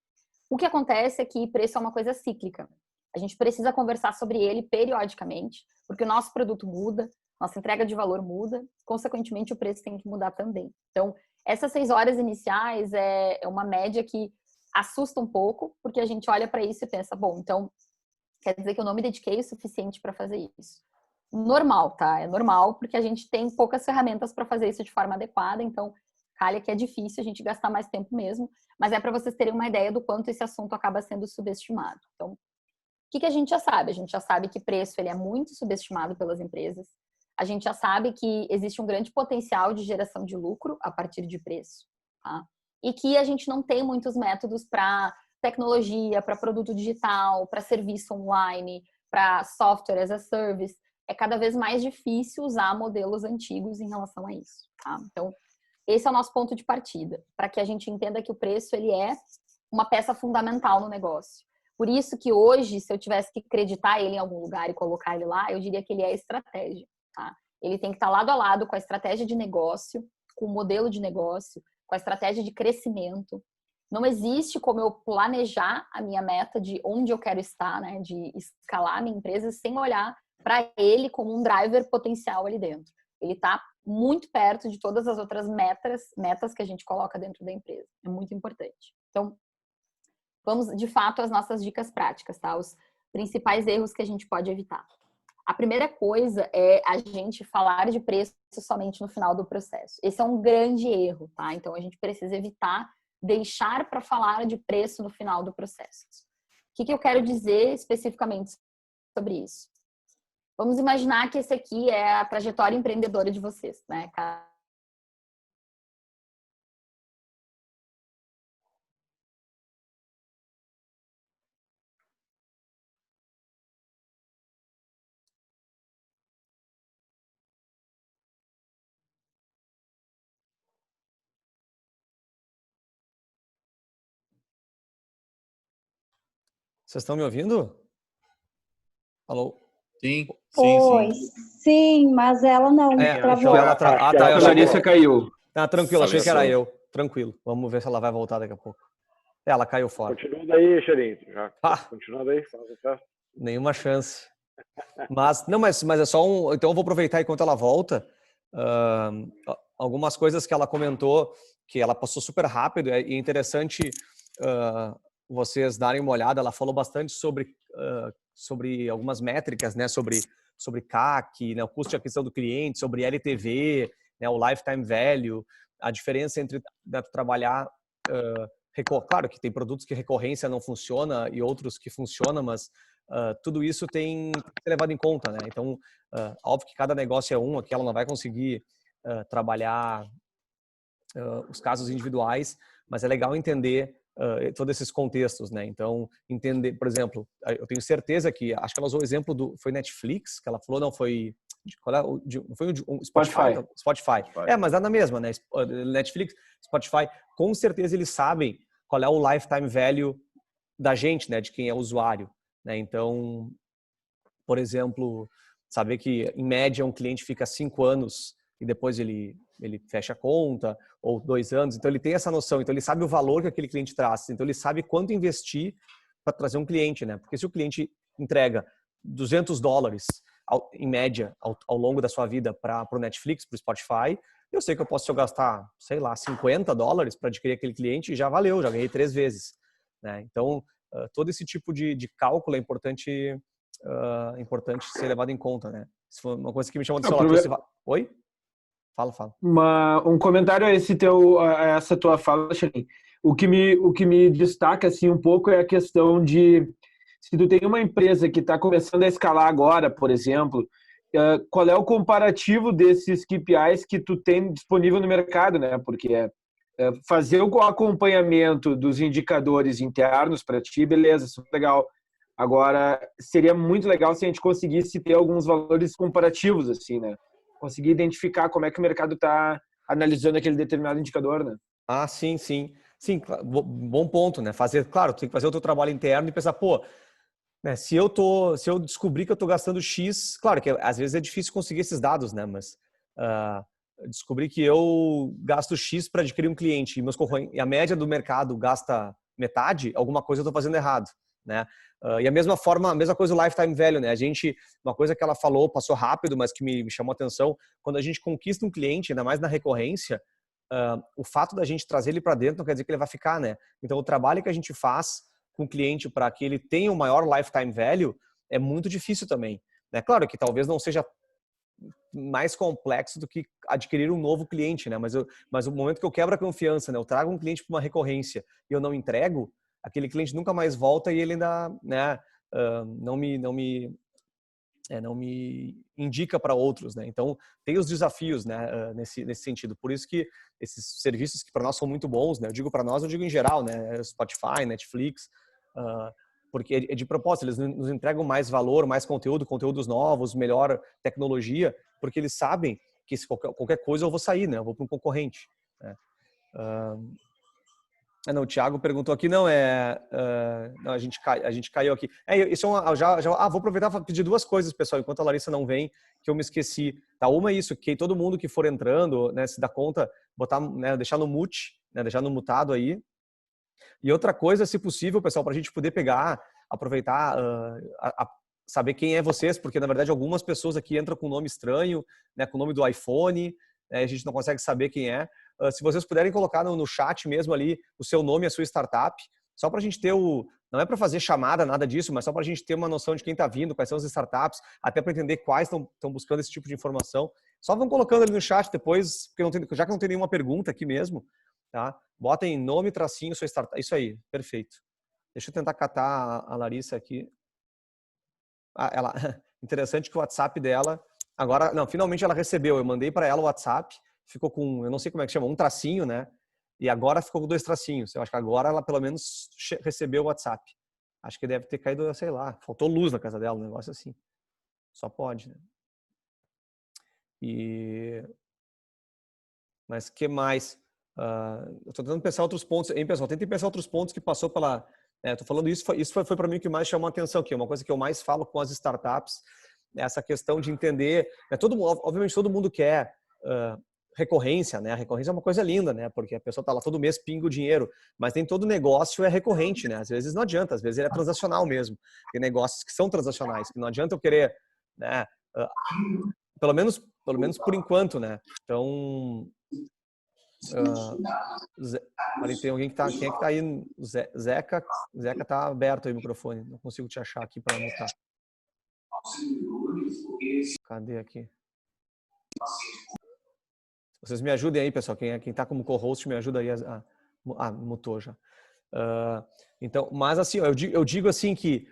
O que acontece é que preço é uma coisa cíclica. A gente precisa conversar sobre ele periodicamente, porque o nosso produto muda, nossa entrega de valor muda, consequentemente o preço tem que mudar também. Então, essas 6 horas iniciais é uma média que assusta um pouco, porque a gente olha para isso e pensa, bom, então quer dizer que eu não me dediquei o suficiente para fazer isso. Normal, tá? É normal, porque a gente tem poucas ferramentas para fazer isso de forma adequada, então calha que é difícil a gente gastar mais tempo mesmo, mas é para vocês terem uma ideia do quanto esse assunto acaba sendo subestimado. Então, o que a gente já sabe? A gente já sabe que preço ele é muito subestimado pelas empresas. A gente já sabe que existe um grande potencial de geração de lucro a partir de preço, tá? E que a gente não tem muitos métodos para tecnologia, para produto digital, para serviço online, para software as a service. É cada vez mais difícil usar modelos antigos em relação a isso, tá? Então, esse é o nosso ponto de partida, para que a gente entenda que o preço ele é uma peça fundamental no negócio. Por isso que hoje, se eu tivesse que acreditar ele em algum lugar e colocar ele lá, eu diria que ele é estratégia, tá? Ele tem que estar lado a lado com a estratégia de negócio, com o modelo de negócio, com a estratégia de crescimento. Não existe como eu planejar a minha meta de onde eu quero estar, né, de escalar a minha empresa sem olhar para ele como um driver potencial ali dentro. Ele está muito perto de todas as outras metas que a gente coloca dentro da empresa. É muito importante. Então, vamos de fato às nossas dicas práticas, tá? Os principais erros que a gente pode evitar. A primeira coisa é a gente falar de preço somente no final do processo. Esse é um grande erro, tá? Então, a gente precisa evitar deixar para falar de preço no final do processo. O que eu quero dizer especificamente sobre isso? Vamos imaginar que esse aqui é a trajetória empreendedora de vocês, né? Vocês estão me ouvindo? Alô? Sim, sim, Oi, sim. sim, mas ela não Então travou. ela Acho que tá, a eu achei Larissa caiu. Ah, tranquilo, achei que era Faleceu. eu. Tranquilo. Vamos ver se ela vai voltar daqui a pouco. Ela caiu fora. Continua daí, Xerinho. Já Ah. continua daí. Faz o teste. Nenhuma chance. Mas é só um. Então eu vou aproveitar enquanto ela volta. Algumas coisas que ela comentou que ela passou super rápido e é interessante vocês darem uma olhada. Ela falou bastante sobre algumas métricas, né? Sobre CAC, né? O custo de aquisição do cliente, sobre LTV, né? O lifetime value, a diferença entre trabalhar. Claro que tem produtos que recorrência não funciona e outros que funcionam, mas tudo isso tem que ser levado em conta, né? Então, óbvio que cada negócio é um, aqui ela não vai conseguir trabalhar os casos individuais, mas é legal entender todos esses contextos, né? Então, entender, por exemplo, eu tenho certeza que, acho que ela usou o exemplo foi Netflix, que ela falou, não, foi qual é não foi o Spotify? Spotify. Mas dá na mesma, né? Netflix, Spotify, com certeza eles sabem qual é o lifetime value da gente, né? De quem é usuário, né? Então, por exemplo, saber que em média um cliente fica 5 anos e depois ele fecha a conta, ou 2 anos, então ele tem essa noção, então ele sabe o valor que aquele cliente traz, então ele sabe quanto investir para trazer um cliente, né? Porque se o cliente entrega $200 em média ao longo da sua vida para o Netflix, para o Spotify, eu sei que eu posso gastar, sei lá, $50 para adquirir aquele cliente e já valeu, já ganhei 3 vezes, né? Então, todo esse tipo de cálculo é importante ser levado em conta, né? Isso foi uma coisa que me chamou de celular. Oi? Fala. Um comentário a a essa tua fala, Xanin. O que me destaca assim um pouco é a questão de se tu tem uma empresa que está começando a escalar agora, por exemplo, qual é o comparativo desses KPIs que tu tem disponível no mercado, né? Porque fazer o acompanhamento dos indicadores internos para ti, beleza, isso é legal. Agora, seria muito legal se a gente conseguisse ter alguns valores comparativos, assim, né? Conseguir identificar como é que o mercado está analisando aquele determinado indicador, né? Ah, sim. Sim, bom ponto, né? Claro, tu tem que fazer o teu trabalho interno e pensar, pô, né, se eu descobrir que eu estou gastando X, claro que às vezes é difícil conseguir esses dados, né? Mas descobrir que eu gasto X para adquirir um cliente e a média do mercado gasta metade, alguma coisa eu estou fazendo errado, né? E a mesma coisa o lifetime value, né? Uma coisa que ela falou, passou rápido, mas que me chamou a atenção, quando a gente conquista um cliente, ainda mais na recorrência, o fato da gente trazer ele para dentro não quer dizer que ele vai ficar, né? Então o trabalho que a gente faz com o cliente para que ele tenha o maior lifetime value é muito difícil também, né? Claro que talvez não seja mais complexo do que adquirir um novo cliente, né? Mas o momento que eu quebro a confiança, né? Eu trago um cliente para uma recorrência e eu não entrego, aquele cliente nunca mais volta e ele ainda, né? Não me indica para outros, né? Então tem os desafios, né? Nesse sentido. Por isso que esses serviços que para nós são muito bons, né? Eu digo para nós, eu digo em geral, né? Spotify, Netflix, porque é de propósito, eles nos entregam mais valor, mais conteúdos novos, melhor tecnologia, porque eles sabem que se qualquer coisa eu vou sair, né? Eu vou para um concorrente, né? Não, o Thiago perguntou aqui, não, a gente caiu aqui. Isso vou aproveitar para pedir 2 coisas, pessoal, enquanto a Larissa não vem, que eu me esqueci. Tá, uma é isso, que todo mundo que for entrando, né, se dá conta, botar, né, deixar no mute, né, deixar no mutado aí. E outra coisa, se possível, pessoal, para a gente poder aproveitar, saber quem é vocês, porque na verdade algumas pessoas aqui entram com nome estranho, né, com o nome do iPhone, né, a gente não consegue saber quem é. Se vocês puderem colocar no chat mesmo ali o seu nome e a sua startup, só para a gente ter não é para fazer chamada, nada disso, mas só para a gente ter uma noção de quem está vindo, quais são as startups, até para entender quais estão buscando esse tipo de informação. Só vão colocando ali no chat depois, porque já que não tem nenhuma pergunta aqui mesmo, tá? Botem nome, tracinho, sua startup. Isso aí, perfeito. Deixa eu tentar catar a Larissa aqui. Interessante que o WhatsApp dela agora, não, finalmente ela recebeu. Eu mandei para ela o WhatsApp, ficou com, eu não sei como é que chama, um tracinho, né? E agora ficou com 2 tracinhos. Eu acho que agora ela pelo menos recebeu o WhatsApp. Acho que deve ter caído, sei lá, faltou luz na casa dela, um negócio assim. Só pode, né? Mas que mais? Eu tô tentando pensar outros pontos, hein, pessoal? Tentem pensar outros pontos que passou pela... tô falando isso foi para mim o que mais chamou a atenção, que é uma coisa que eu mais falo com as startups, essa questão de entender... obviamente todo mundo quer recorrência, né? A recorrência é uma coisa linda, né? Porque a pessoa tá lá todo mês, pinga o dinheiro, mas nem todo negócio é recorrente, né? Às vezes não adianta, às vezes ele é transacional mesmo. Tem negócios que são transacionais, que não adianta eu querer, né? Pelo menos por enquanto, né? Então... ali tem alguém quem é que tá aí? Zeca tá aberto aí o microfone. Não consigo te achar aqui para mutar. Cadê aqui? Vocês me ajudem aí, pessoal. Quem tá como co-host me ajuda aí mutou já. Então, mas assim, eu digo assim que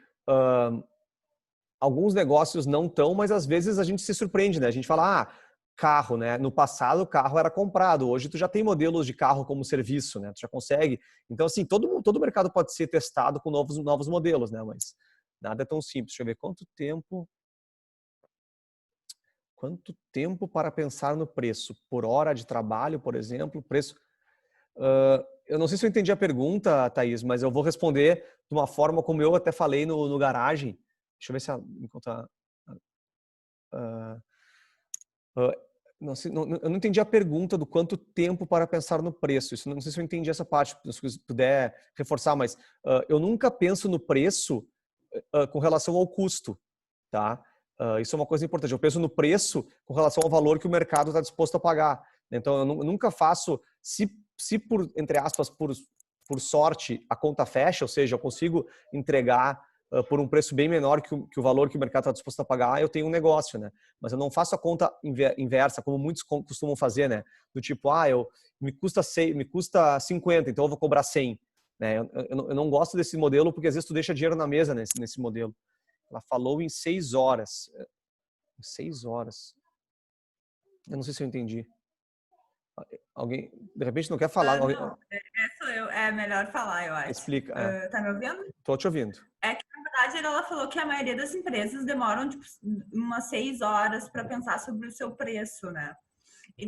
alguns negócios não estão, mas às vezes a gente se surpreende, né? A gente fala, carro, né? No passado o carro era comprado, hoje tu já tem modelos de carro como serviço, né? Tu já consegue. Então assim, todo mercado pode ser testado com novos modelos, né? Mas nada é tão simples. Deixa eu ver quanto Quanto tempo para pensar no preço? Por hora de trabalho, por exemplo? Preço? Eu não sei se eu entendi a pergunta, Thaís, mas eu vou responder de uma forma como eu até falei no garagem. Deixa eu ver se enquanto não sei, eu não entendi a pergunta do quanto tempo para pensar no preço. Isso não sei se eu entendi essa parte, se puder reforçar, mas eu nunca penso no preço com relação ao custo, tá? Isso é uma coisa importante. Eu penso no preço com relação ao valor que o mercado está disposto a pagar. Então, eu nunca faço, se por, entre aspas, por sorte, a conta fecha, ou seja, eu consigo entregar por um preço bem menor que o valor que o mercado está disposto a pagar, eu tenho um negócio, né? Mas eu não faço a conta inversa, como muitos costumam fazer, né? Do tipo, me custa 50, então eu vou cobrar 100. Né? Eu não gosto desse modelo, porque às vezes tu deixa dinheiro na mesa nesse modelo. Ela falou em 6 horas. 6 horas. Eu não sei se eu entendi. Alguém, de repente, não quer falar? Não, sou eu. É melhor falar, eu acho. Explica. Tá me ouvindo? Tô te ouvindo. É que, na verdade, ela falou que a maioria das empresas demoram tipo, umas 6 horas para pensar sobre o seu preço, né? E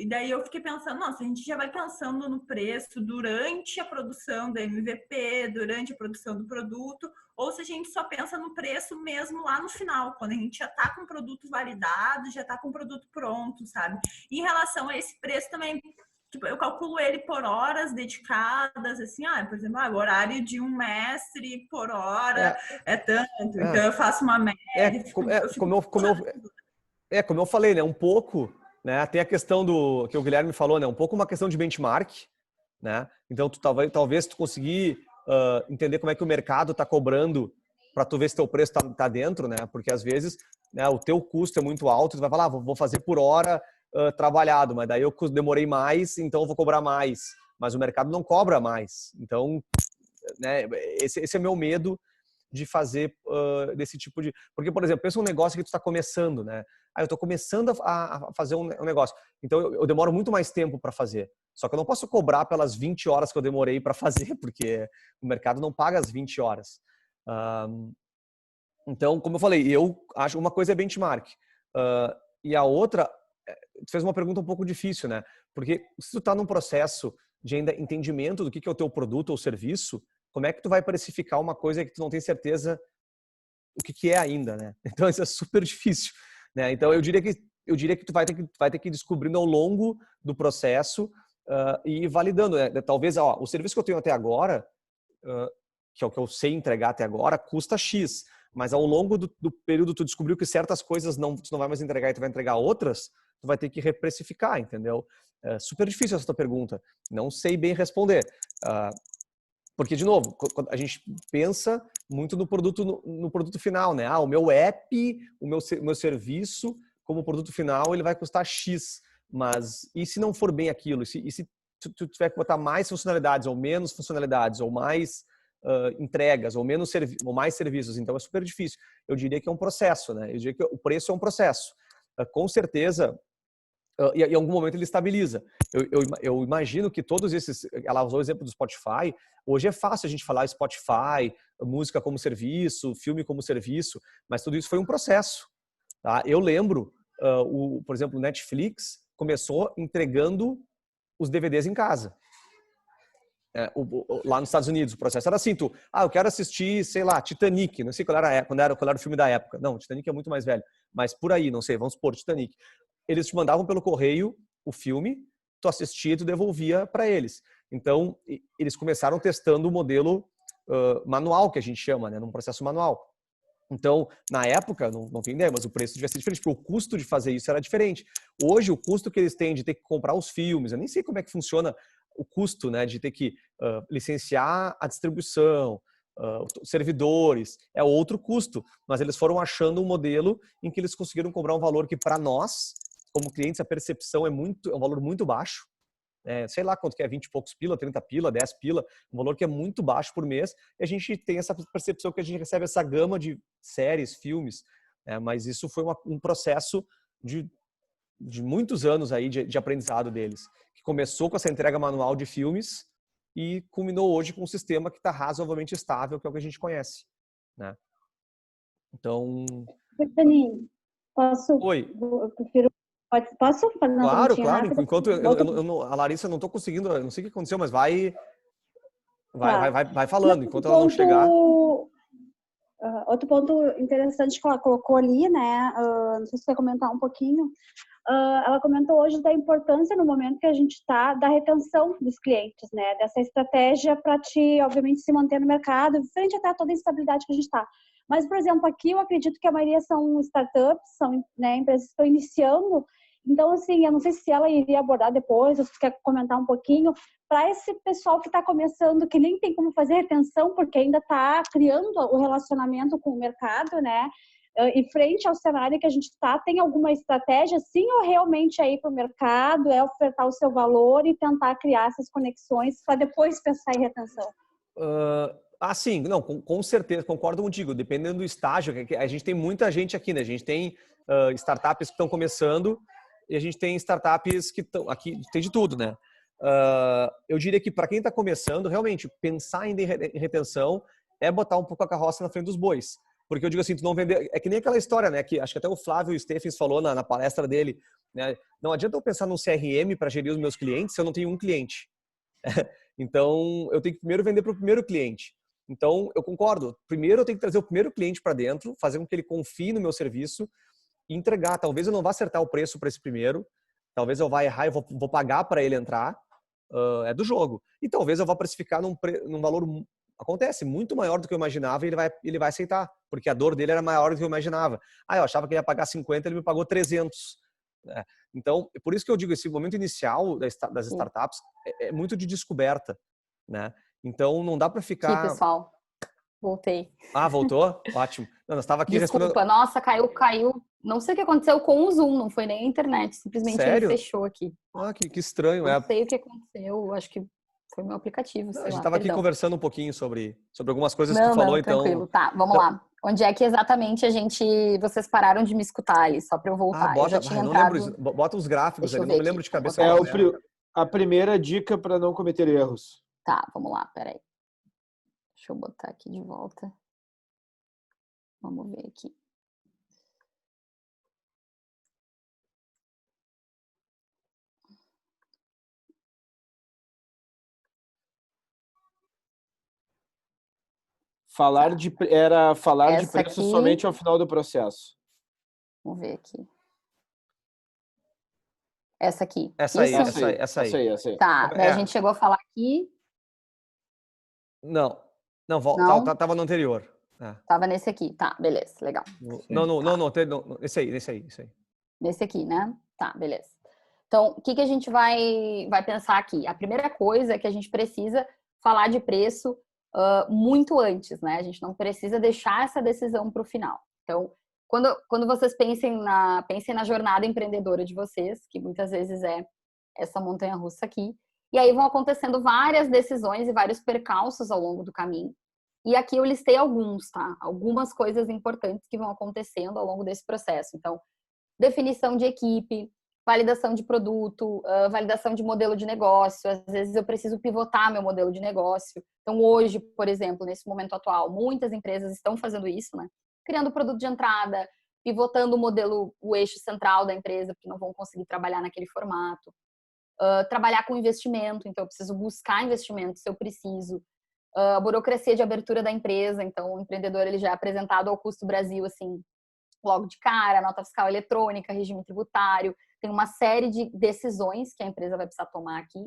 daí eu fiquei pensando, nossa, a gente já vai pensando no preço durante a produção da MVP, durante a produção do produto, ou se a gente só pensa no preço mesmo lá no final, quando a gente já está com o produto validado, já está com o produto pronto, sabe? E em relação a esse preço também, tipo, eu calculo ele por horas dedicadas, assim, por exemplo, o horário de um mestre por hora é tanto, então eu faço uma média. Como eu falei, né? Um pouco, né? Tem a questão do que o Guilherme falou, né? Um pouco uma questão de benchmark, né? Então, talvez tu conseguir entender como é que o mercado está cobrando para tu ver se teu preço tá dentro, né? Porque às vezes, né, o teu custo é muito alto, tu vai falar, vou fazer por hora trabalhado, mas daí eu demorei mais, então eu vou cobrar mais. Mas o mercado não cobra mais. Então, né, esse é meu medo de fazer desse tipo de... Porque, por exemplo, pensa um negócio que tu está começando, né? Eu estou começando a fazer um negócio. Então, eu demoro muito mais tempo para fazer. Só que eu não posso cobrar pelas 20 horas que eu demorei para fazer, porque o mercado não paga as 20 horas. Então, como eu falei, eu acho uma coisa é benchmark. E a outra, tu fez uma pergunta um pouco difícil, né? Porque se tu está num processo de ainda entendimento do que é o teu produto ou serviço, como é que tu vai precificar uma coisa que tu não tem certeza o que é ainda, né? Então isso é super difícil, né? Então eu diria que tu vai ter que ir descobrindo ao longo do processo e ir validando, né? Talvez o serviço que eu tenho até agora, que é o que eu sei entregar até agora, custa X, mas ao longo do período tu descobriu que certas coisas tu não vai mais entregar e tu vai entregar outras, tu vai ter que reprecificar, entendeu? É super difícil essa tua pergunta. Não sei bem responder. Porque, de novo, a gente pensa muito no produto final, né? O meu app, o meu serviço, como produto final, ele vai custar X. Mas e se não for bem aquilo? E se tu tiver que botar mais funcionalidades ou menos funcionalidades, ou mais entregas, ou mais serviços? Então, é super difícil. Eu diria que é um processo, né? Eu diria que o preço é um processo. Com certeza... E em algum momento ele estabiliza. Eu imagino que todos esses... Ela usou o exemplo do Spotify. Hoje é fácil a gente falar Spotify, música como serviço, filme como serviço, mas tudo isso foi um processo. Tá? Eu lembro, por exemplo, o Netflix começou entregando os DVDs em casa. Lá nos Estados Unidos, o processo era assim, eu quero assistir, sei lá, Titanic, não sei quando era o filme da época. Não, Titanic é muito mais velho, mas por aí, não sei, vamos supor, Titanic. Eles te mandavam pelo correio o filme, tu assistia e tu devolvia para eles. Então, eles começaram testando o modelo manual, que a gente chama, né, num processo manual. Então, na época, não tem ideia, mas o preço devia ser diferente, porque o custo de fazer isso era diferente. Hoje, o custo que eles têm de ter que comprar os filmes, eu nem sei como é que funciona o custo, né, de ter que licenciar a distribuição, servidores, é outro custo, mas eles foram achando um modelo em que eles conseguiram cobrar um valor que, para nós, como clientes, a percepção é um valor muito baixo, sei lá quanto que é, 20 e poucos pila, 30 pila, 10 pila, um valor que é muito baixo por mês, e a gente tem essa percepção que a gente recebe essa gama de séries, filmes, mas isso foi um processo de muitos anos aí de aprendizado deles, que começou com essa entrega manual de filmes e culminou hoje com um sistema que está razoavelmente estável, que é o que a gente conhece, né? Então... Posso? Oi. Eu prefiro. Posso fazer uma Claro, perguntinha claro. rápida? Enquanto a Larissa não tô conseguindo, eu não sei o que aconteceu, mas Tá. vai Não, falando. Enquanto ela não chegar. outro ponto interessante que ela colocou ali, né? Não sei se você quer comentar um pouquinho. Ela comentou hoje da importância no momento que a gente está da retenção dos clientes, né? Dessa estratégia para te, obviamente, se manter no mercado, frente até a toda a instabilidade que a gente está. Mas, por exemplo, aqui eu acredito que a maioria são startups, são, né, empresas que estão iniciando. Então, assim, eu não sei se ela iria abordar depois, ou se quer comentar um pouquinho, para esse pessoal que está começando, que nem tem como fazer retenção, porque ainda está criando o relacionamento com o mercado, né? E frente ao cenário que a gente está, tem alguma estratégia, sim, ou realmente é ir para o mercado, é ofertar o seu valor e tentar criar essas conexões para depois pensar em retenção? Sim, não, com certeza, concordo contigo. Dependendo do estágio, a gente tem muita gente aqui, né? A gente tem startups que estão começando e a gente tem startups que estão aqui, tem de tudo, né? Eu diria que para quem está começando, realmente, pensar ainda em retenção é botar um pouco a carroça na frente dos bois. Porque eu digo assim, tu não vender... É que nem aquela história, né? Que acho que até o Flávio Steffens falou na palestra dele, né? Não adianta eu pensar num CRM para gerir os meus clientes se eu não tenho um cliente. Então, eu tenho que primeiro vender para o primeiro cliente. Então, eu concordo. Primeiro, eu tenho que trazer o primeiro cliente para dentro, fazer com que ele confie no meu serviço e entregar. Talvez eu não vá acertar o preço para esse primeiro. Talvez eu vá errar e vou pagar para ele entrar. É do jogo. E talvez eu vá precificar num valor... Acontece, muito maior do que eu imaginava e ele vai aceitar. Porque a dor dele era maior do que eu imaginava. Eu achava que ele ia pagar 50, ele me pagou 300. Então, por isso que eu digo, esse momento inicial das startups é muito de descoberta, né? Então, não dá para ficar... Aqui, pessoal. Voltei. Voltou? Ótimo. Não, nós estava aqui Desculpa, respondendo... nossa, caiu. Não sei o que aconteceu com o Zoom, não foi nem a internet. Simplesmente ele Sério? fechou aqui. Que estranho. Não sei o que aconteceu, acho que foi meu aplicativo, Não, a sei gente lá, estava aqui perdão. conversando um pouquinho sobre algumas coisas que tu Não, falou, tranquilo. então... Tá, vamos lá. Onde é que exatamente vocês pararam de me escutar ali, só para eu voltar? Eu já tinha eu não lembro, entrado. bota os gráficos Deixa ali, eu não ver me lembro aqui. de Vou cabeça botar qual aqui. é. A primeira dica para não cometer erros. Tá, vamos lá, peraí. Deixa eu botar aqui de volta. Vamos ver aqui. Era falar de Essa preço aqui. somente ao final do processo. Vamos ver aqui. Essa aqui. Essa aí, Isso? essa aí. Essa aí. Tá, daí a gente chegou a falar aqui. Não, Não? tava no anterior. Tava nesse aqui. Tá, beleza, legal. Não, esse aí. Nesse aqui, né? Tá, beleza. Então, o que a gente vai pensar aqui? A primeira coisa é que a gente precisa falar de preço muito antes, né? A gente não precisa deixar essa decisão para o final. Então, quando vocês pensem na jornada empreendedora de vocês, que muitas vezes é essa montanha-russa aqui, e aí vão acontecendo várias decisões e vários percalços ao longo do caminho. E aqui eu listei alguns, tá? Algumas coisas importantes que vão acontecendo ao longo desse processo. Então, definição de equipe, validação de produto, validação de modelo de negócio. Às vezes eu preciso pivotar meu modelo de negócio. Então, hoje, por exemplo, nesse momento atual, muitas empresas estão fazendo isso, né? Criando produto de entrada, pivotando o modelo, o eixo central da empresa, porque não vão conseguir trabalhar naquele formato. Trabalhar com investimento, então eu preciso buscar investimento se eu preciso. A burocracia de abertura da empresa, então o empreendedor ele já é apresentado ao Custo Brasil, assim, logo de cara, nota fiscal eletrônica, regime tributário, tem uma série de decisões que a empresa vai precisar tomar aqui.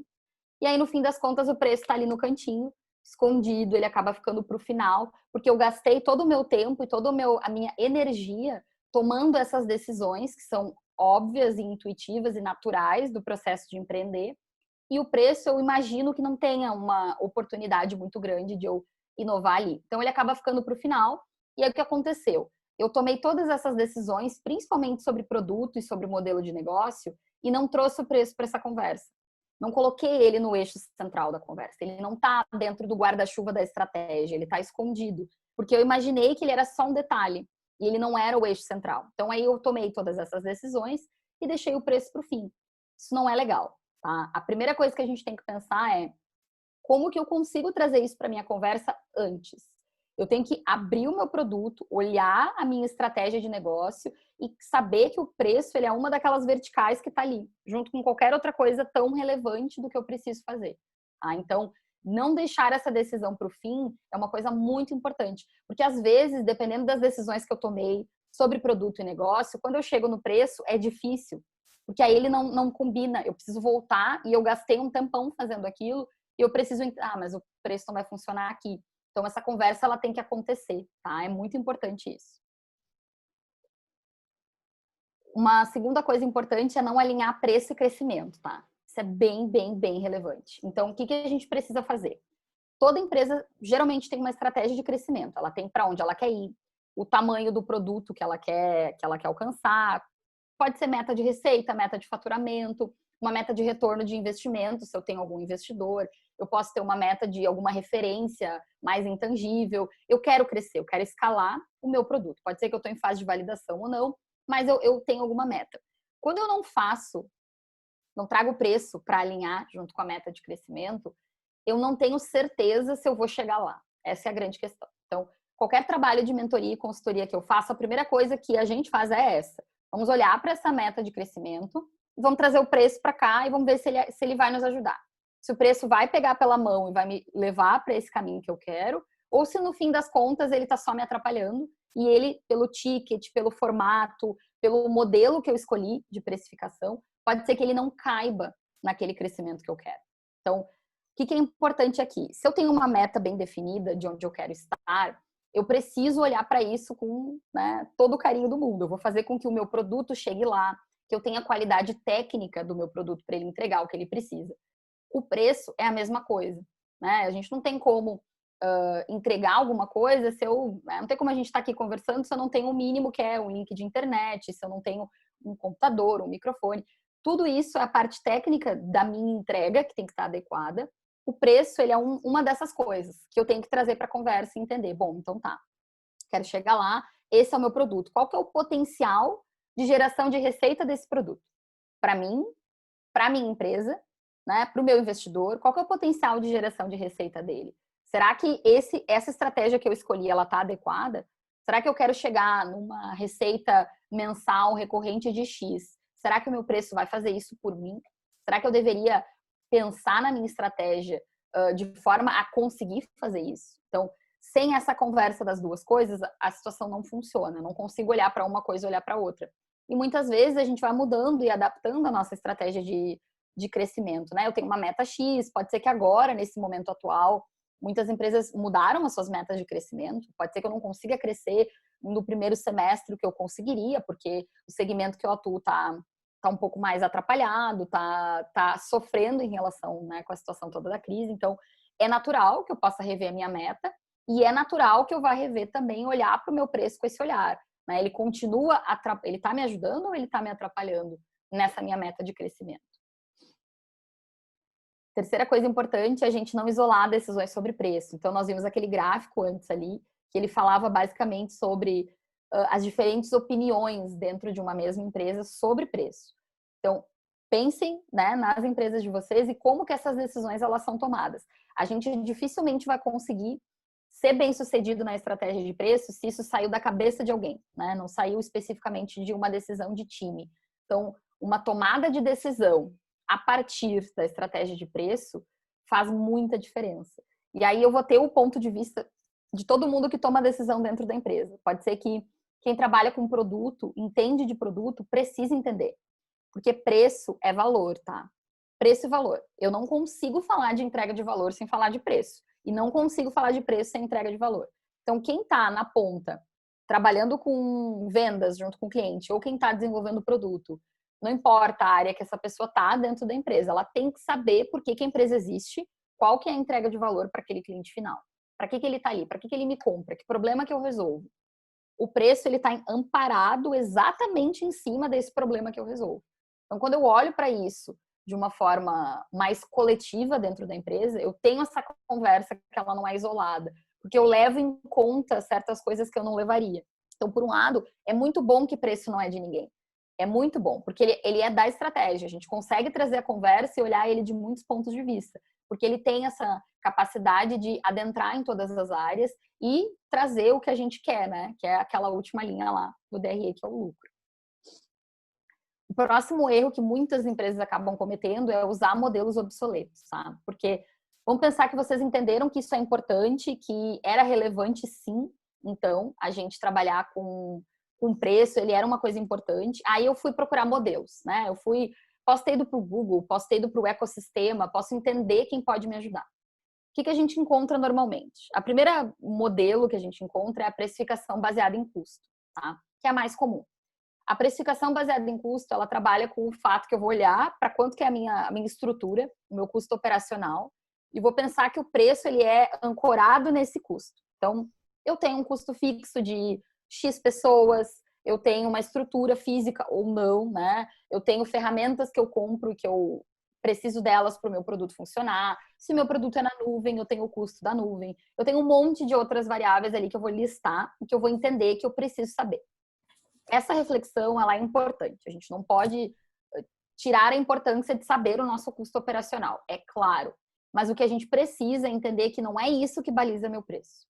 E aí, no fim das contas, o preço está ali no cantinho, escondido, ele acaba ficando para o final, porque eu gastei todo o meu tempo e toda a minha energia tomando essas decisões, que são óbvias e intuitivas e naturais do processo de empreender. E o preço, eu imagino que não tenha uma oportunidade muito grande de eu inovar ali. Então, ele acaba ficando para o final. E aí, o que aconteceu? Eu tomei todas essas decisões, principalmente sobre produto e sobre modelo de negócio, e não trouxe o preço para essa conversa. Não coloquei ele no eixo central da conversa. Ele não está dentro do guarda-chuva da estratégia, ele está escondido. Porque eu imaginei que ele era só um detalhe, e ele não era o eixo central. Então, aí eu tomei todas essas decisões e deixei o preço para o fim. Isso não é legal, tá? A primeira coisa que a gente tem que pensar é como que eu consigo trazer isso para minha conversa antes. Eu tenho que abrir o meu produto, olhar a minha estratégia de negócio e saber que o preço ele é uma daquelas verticais que está ali, junto com qualquer outra coisa tão relevante do que eu preciso fazer. Tá? Então, não deixar essa decisão para o fim é uma coisa muito importante. Porque, às vezes, dependendo das decisões que eu tomei sobre produto e negócio, quando eu chego no preço, é difícil. Porque aí ele não combina. Eu preciso voltar e eu gastei um tempão fazendo aquilo e eu preciso... mas o preço não vai funcionar aqui. Então, essa conversa ela tem que acontecer, tá? É muito importante isso. Uma segunda coisa importante é não alinhar preço e crescimento, tá? Isso é bem, bem, bem relevante. Então, o que a gente precisa fazer? Toda empresa geralmente tem uma estratégia de crescimento. Ela tem para onde ela quer ir, o tamanho do produto que ela quer alcançar. Pode ser meta de receita, meta de faturamento, uma meta de retorno de investimento, se eu tenho algum investidor. Eu posso ter uma meta de alguma referência mais intangível. Eu quero crescer, eu quero escalar o meu produto. Pode ser que eu estou em fase de validação ou não, mas eu tenho alguma meta. Quando eu não trago o preço para alinhar junto com a meta de crescimento, eu não tenho certeza se eu vou chegar lá. Essa é a grande questão. Então, qualquer trabalho de mentoria e consultoria que eu faço, a primeira coisa que a gente faz é essa. Vamos olhar para essa meta de crescimento, vamos trazer o preço para cá e vamos ver se ele vai nos ajudar. Se o preço vai pegar pela mão e vai me levar para esse caminho que eu quero, ou se no fim das contas ele está só me atrapalhando e ele, pelo ticket, pelo formato, pelo modelo que eu escolhi de precificação, pode ser que ele não caiba naquele crescimento que eu quero. Então, o que é importante aqui? Se eu tenho uma meta bem definida de onde eu quero estar, eu preciso olhar para isso com todo o carinho do mundo. Eu vou fazer com que o meu produto chegue lá, que eu tenha a qualidade técnica do meu produto para ele entregar o que ele precisa. O preço é a mesma coisa, né? A gente não tem como entregar alguma coisa se eu... não tem como a gente estar aqui conversando se eu não tenho o mínimo que é um link de internet, se eu não tenho um computador, um microfone. Tudo isso é a parte técnica da minha entrega, que tem que estar adequada. O preço, ele é uma dessas coisas que eu tenho que trazer para a conversa e entender. Bom, então tá, quero chegar lá, esse é o meu produto. Qual que é o potencial de geração de receita desse produto? Para mim, para a minha empresa, né, para o meu investidor, qual que é o potencial de geração de receita dele? Será que essa estratégia que eu escolhi, ela está adequada? Será que eu quero chegar numa receita mensal recorrente de X? Será que o meu preço vai fazer isso por mim? Será que eu deveria pensar na minha estratégia de forma a conseguir fazer isso? Então, sem essa conversa das duas coisas, a situação não funciona. Eu não consigo olhar para uma coisa e olhar para outra. E muitas vezes a gente vai mudando e adaptando a nossa estratégia de crescimento, né? Eu tenho uma meta X, pode ser que agora, nesse momento atual, muitas empresas mudaram as suas metas de crescimento. Pode ser que eu não consiga crescer no primeiro semestre o que eu conseguiria, porque o segmento que eu atuo tá um pouco mais atrapalhado, tá sofrendo em relação, com a situação toda da crise. Então, é natural que eu possa rever a minha meta e é natural que eu vá rever também, olhar para o meu preço com esse olhar. Né? Ele continua, ele está me ajudando ou ele está me atrapalhando nessa minha meta de crescimento? Terceira coisa importante é a gente não isolar decisões sobre preço. Então, nós vimos aquele gráfico antes ali, que ele falava basicamente sobre as diferentes opiniões dentro de uma mesma empresa sobre preço. Então, pensem, nas empresas de vocês e como que essas decisões elas são tomadas. A gente dificilmente vai conseguir ser bem sucedido na estratégia de preço se isso saiu da cabeça de alguém, não saiu especificamente de uma decisão de time. Então, uma tomada de decisão a partir da estratégia de preço faz muita diferença. E aí eu vou ter o ponto de vista de todo mundo que toma decisão dentro da empresa. Pode ser que quem trabalha com produto, entende de produto, precisa entender. Porque preço é valor, tá? Preço e valor. Eu não consigo falar de entrega de valor sem falar de preço. E não consigo falar de preço sem entrega de valor. Então, quem está na ponta, trabalhando com vendas junto com o cliente, ou quem está desenvolvendo o produto, não importa a área que essa pessoa está dentro da empresa, ela tem que saber por que a empresa existe, qual que é a entrega de valor para aquele cliente final. Para que ele está ali? Para que ele me compra? Que problema que eu resolvo? O preço ele está amparado exatamente em cima desse problema que eu resolvo. Então, quando eu olho para isso de uma forma mais coletiva dentro da empresa, eu tenho essa conversa que ela não é isolada, porque eu levo em conta certas coisas que eu não levaria. Então, por um lado, é muito bom que preço não é de ninguém. É muito bom, porque ele é da estratégia. A gente consegue trazer a conversa e olhar ele de muitos pontos de vista, porque ele tem essa capacidade de adentrar em todas as áreas e trazer o que a gente quer, né? Que é aquela última linha lá do DRE, que é o lucro. O próximo erro que muitas empresas acabam cometendo é usar modelos obsoletos, tá? Porque vamos pensar que vocês entenderam que isso é importante, que era relevante sim, então, a gente trabalhar com preço, ele era uma coisa importante. Aí eu fui procurar modelos, né? Posso ter ido para o Google, posso ter ido para o ecossistema, posso entender quem pode me ajudar. O que a gente encontra normalmente? A primeira modelo que a gente encontra é a precificação baseada em custo, tá? Que é a mais comum. A precificação baseada em custo, ela trabalha com o fato que eu vou olhar para quanto que é a minha estrutura, o meu custo operacional, e vou pensar que o preço ele é ancorado nesse custo. Então, eu tenho um custo fixo de X pessoas, eu tenho uma estrutura física ou não, né? Eu tenho ferramentas que eu compro e que eu preciso delas para o meu produto funcionar. Se meu produto é na nuvem, eu tenho o custo da nuvem. Eu tenho um monte de outras variáveis ali que eu vou listar e que eu vou entender que eu preciso saber. Essa reflexão, ela é importante. A gente não pode tirar a importância de saber o nosso custo operacional, é claro. Mas o que a gente precisa é entender que não é isso que baliza meu preço.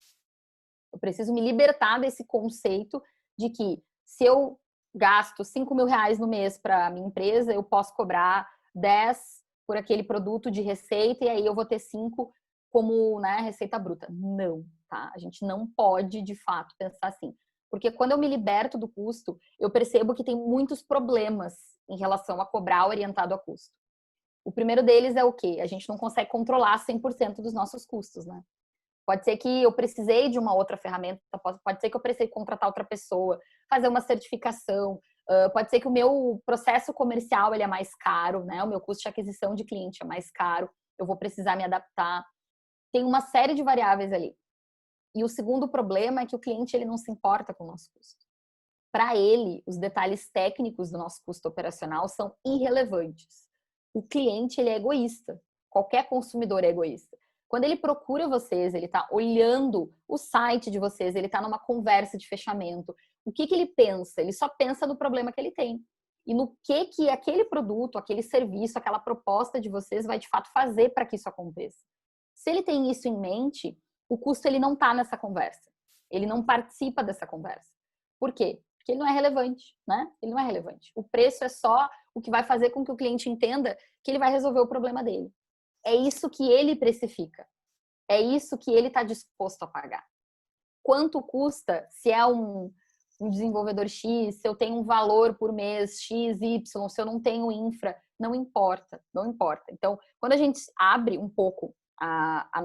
Eu preciso me libertar desse conceito de que se eu gasto R$5.000 no mês para a minha empresa, eu posso cobrar 10 por aquele produto de receita e aí eu vou ter 5 como, né, receita bruta. Não, tá? A gente não pode, de fato, pensar assim. Porque quando eu me liberto do custo, eu percebo que tem muitos problemas em relação a cobrar orientado a custo. O primeiro deles é o quê? A gente não consegue controlar 100% dos nossos custos, né? Pode ser que eu precisei de uma outra ferramenta, pode ser que eu precisei contratar outra pessoa, fazer uma certificação, pode ser que o meu processo comercial ele é mais caro, né? O meu custo de aquisição de cliente é mais caro, eu vou precisar me adaptar. Tem uma série de variáveis ali. E o segundo problema é que o cliente ele não se importa com o nosso custo. Para ele, os detalhes técnicos do nosso custo operacional são irrelevantes. O cliente ele é egoísta. Qualquer consumidor é egoísta. Quando ele procura vocês, ele está olhando o site de vocês, ele está numa conversa de fechamento. O que ele pensa? Ele só pensa no problema que ele tem. E no que aquele produto, aquele serviço, aquela proposta de vocês vai de fato fazer para que isso aconteça. Se ele tem isso em mente, o custo ele não está nessa conversa. Ele não participa dessa conversa. Por quê? Porque ele não é relevante, né? Ele não é relevante. O preço é só o que vai fazer com que o cliente entenda que ele vai resolver o problema dele. É isso que ele precifica. É isso que ele está disposto a pagar. Quanto custa se é um desenvolvedor X, se eu tenho um valor por mês X, Y, se eu não tenho infra, não importa, não importa. Então, quando a gente abre um pouco as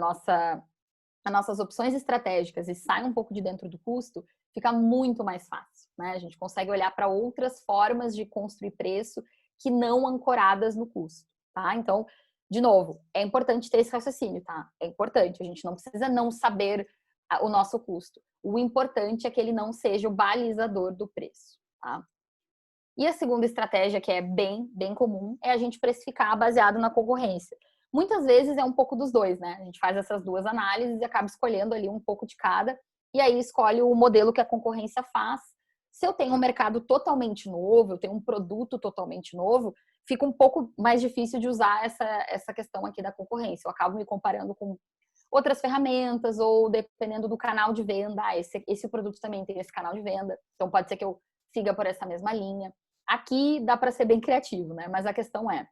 nossas opções estratégicas e sai um pouco de dentro do custo, fica muito mais fácil, né? A gente consegue olhar para outras formas de construir preço que não ancoradas no custo, tá? Então, de novo, é importante ter esse raciocínio, tá? É importante, a gente não precisa não saber o nosso custo. O importante é que ele não seja o balizador do preço, tá? E a segunda estratégia, que é bem comum, é a gente precificar baseado na concorrência. Muitas vezes é um pouco dos dois, né? A gente faz essas duas análises e acaba escolhendo ali um pouco de cada, e aí escolhe o modelo que a concorrência faz. Se eu tenho um mercado totalmente novo, eu tenho um produto totalmente novo, fica um pouco mais difícil de usar essa questão aqui da concorrência. Eu acabo me comparando com outras ferramentas ou dependendo do canal de venda. Esse produto também tem esse canal de venda, então pode ser que eu siga por essa mesma linha. Aqui dá para ser bem criativo, né? Mas a questão é,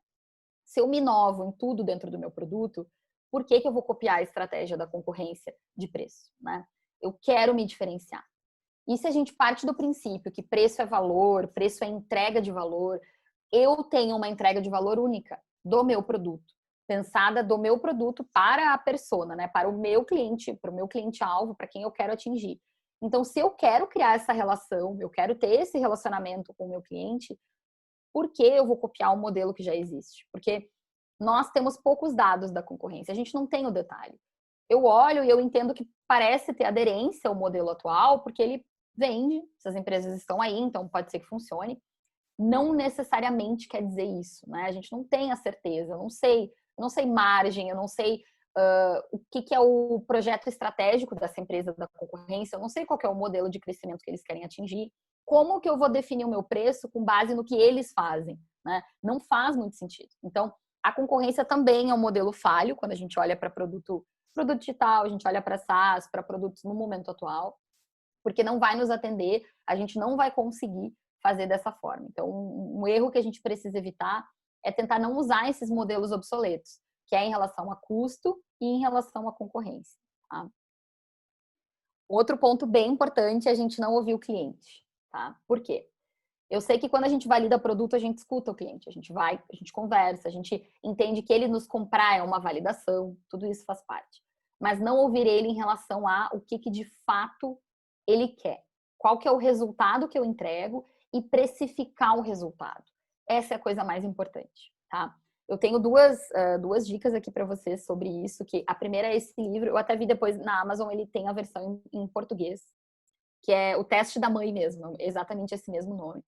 se eu me inovo em tudo dentro do meu produto, por que eu vou copiar a estratégia da concorrência de preço, né? Eu quero me diferenciar. E se a gente parte do princípio que preço é valor, preço é entrega de valor, eu tenho uma entrega de valor única do meu produto, pensada do meu produto para a persona, né? Para o meu cliente-alvo, para quem eu quero atingir. Então, se eu quero criar essa relação, eu quero ter esse relacionamento com o meu cliente, por que eu vou copiar um modelo que já existe? Porque nós temos poucos dados da concorrência, a gente não tem o detalhe. Eu olho e eu entendo que parece ter aderência ao modelo atual, porque ele vende, essas empresas estão aí, então pode ser que funcione. Não necessariamente quer dizer isso, né? A gente não tem a certeza, eu não sei margem, eu não sei o que é o projeto estratégico dessa empresa da concorrência, eu não sei qual é o modelo de crescimento que eles querem atingir. Como que eu vou definir o meu preço com base no que eles fazem, né? Não faz muito sentido. Então, A concorrência também é um modelo falho quando a gente olha para produto digital, a gente olha para SaaS, para produtos no momento atual, porque não vai nos atender, a gente não vai conseguir fazer dessa forma. Então, um erro que a gente precisa evitar é tentar não usar esses modelos obsoletos, que é em relação a custo e em relação à concorrência. Tá? Outro ponto bem importante é a gente não ouvir o cliente. Tá? Por quê? Eu sei que quando a gente valida produto, a gente escuta o cliente, a gente vai, a gente conversa, a gente entende que ele nos comprar é uma validação, tudo isso faz parte. Mas não ouvir ele em relação a o que de fato ele quer. Qual que é o resultado que eu entrego e precificar o resultado. Essa é a coisa mais importante, tá? Eu tenho duas dicas aqui para vocês sobre isso, que a primeira é esse livro, eu até vi depois na Amazon, ele tem a versão em português, que é O Teste da Mãe mesmo, exatamente esse mesmo nome.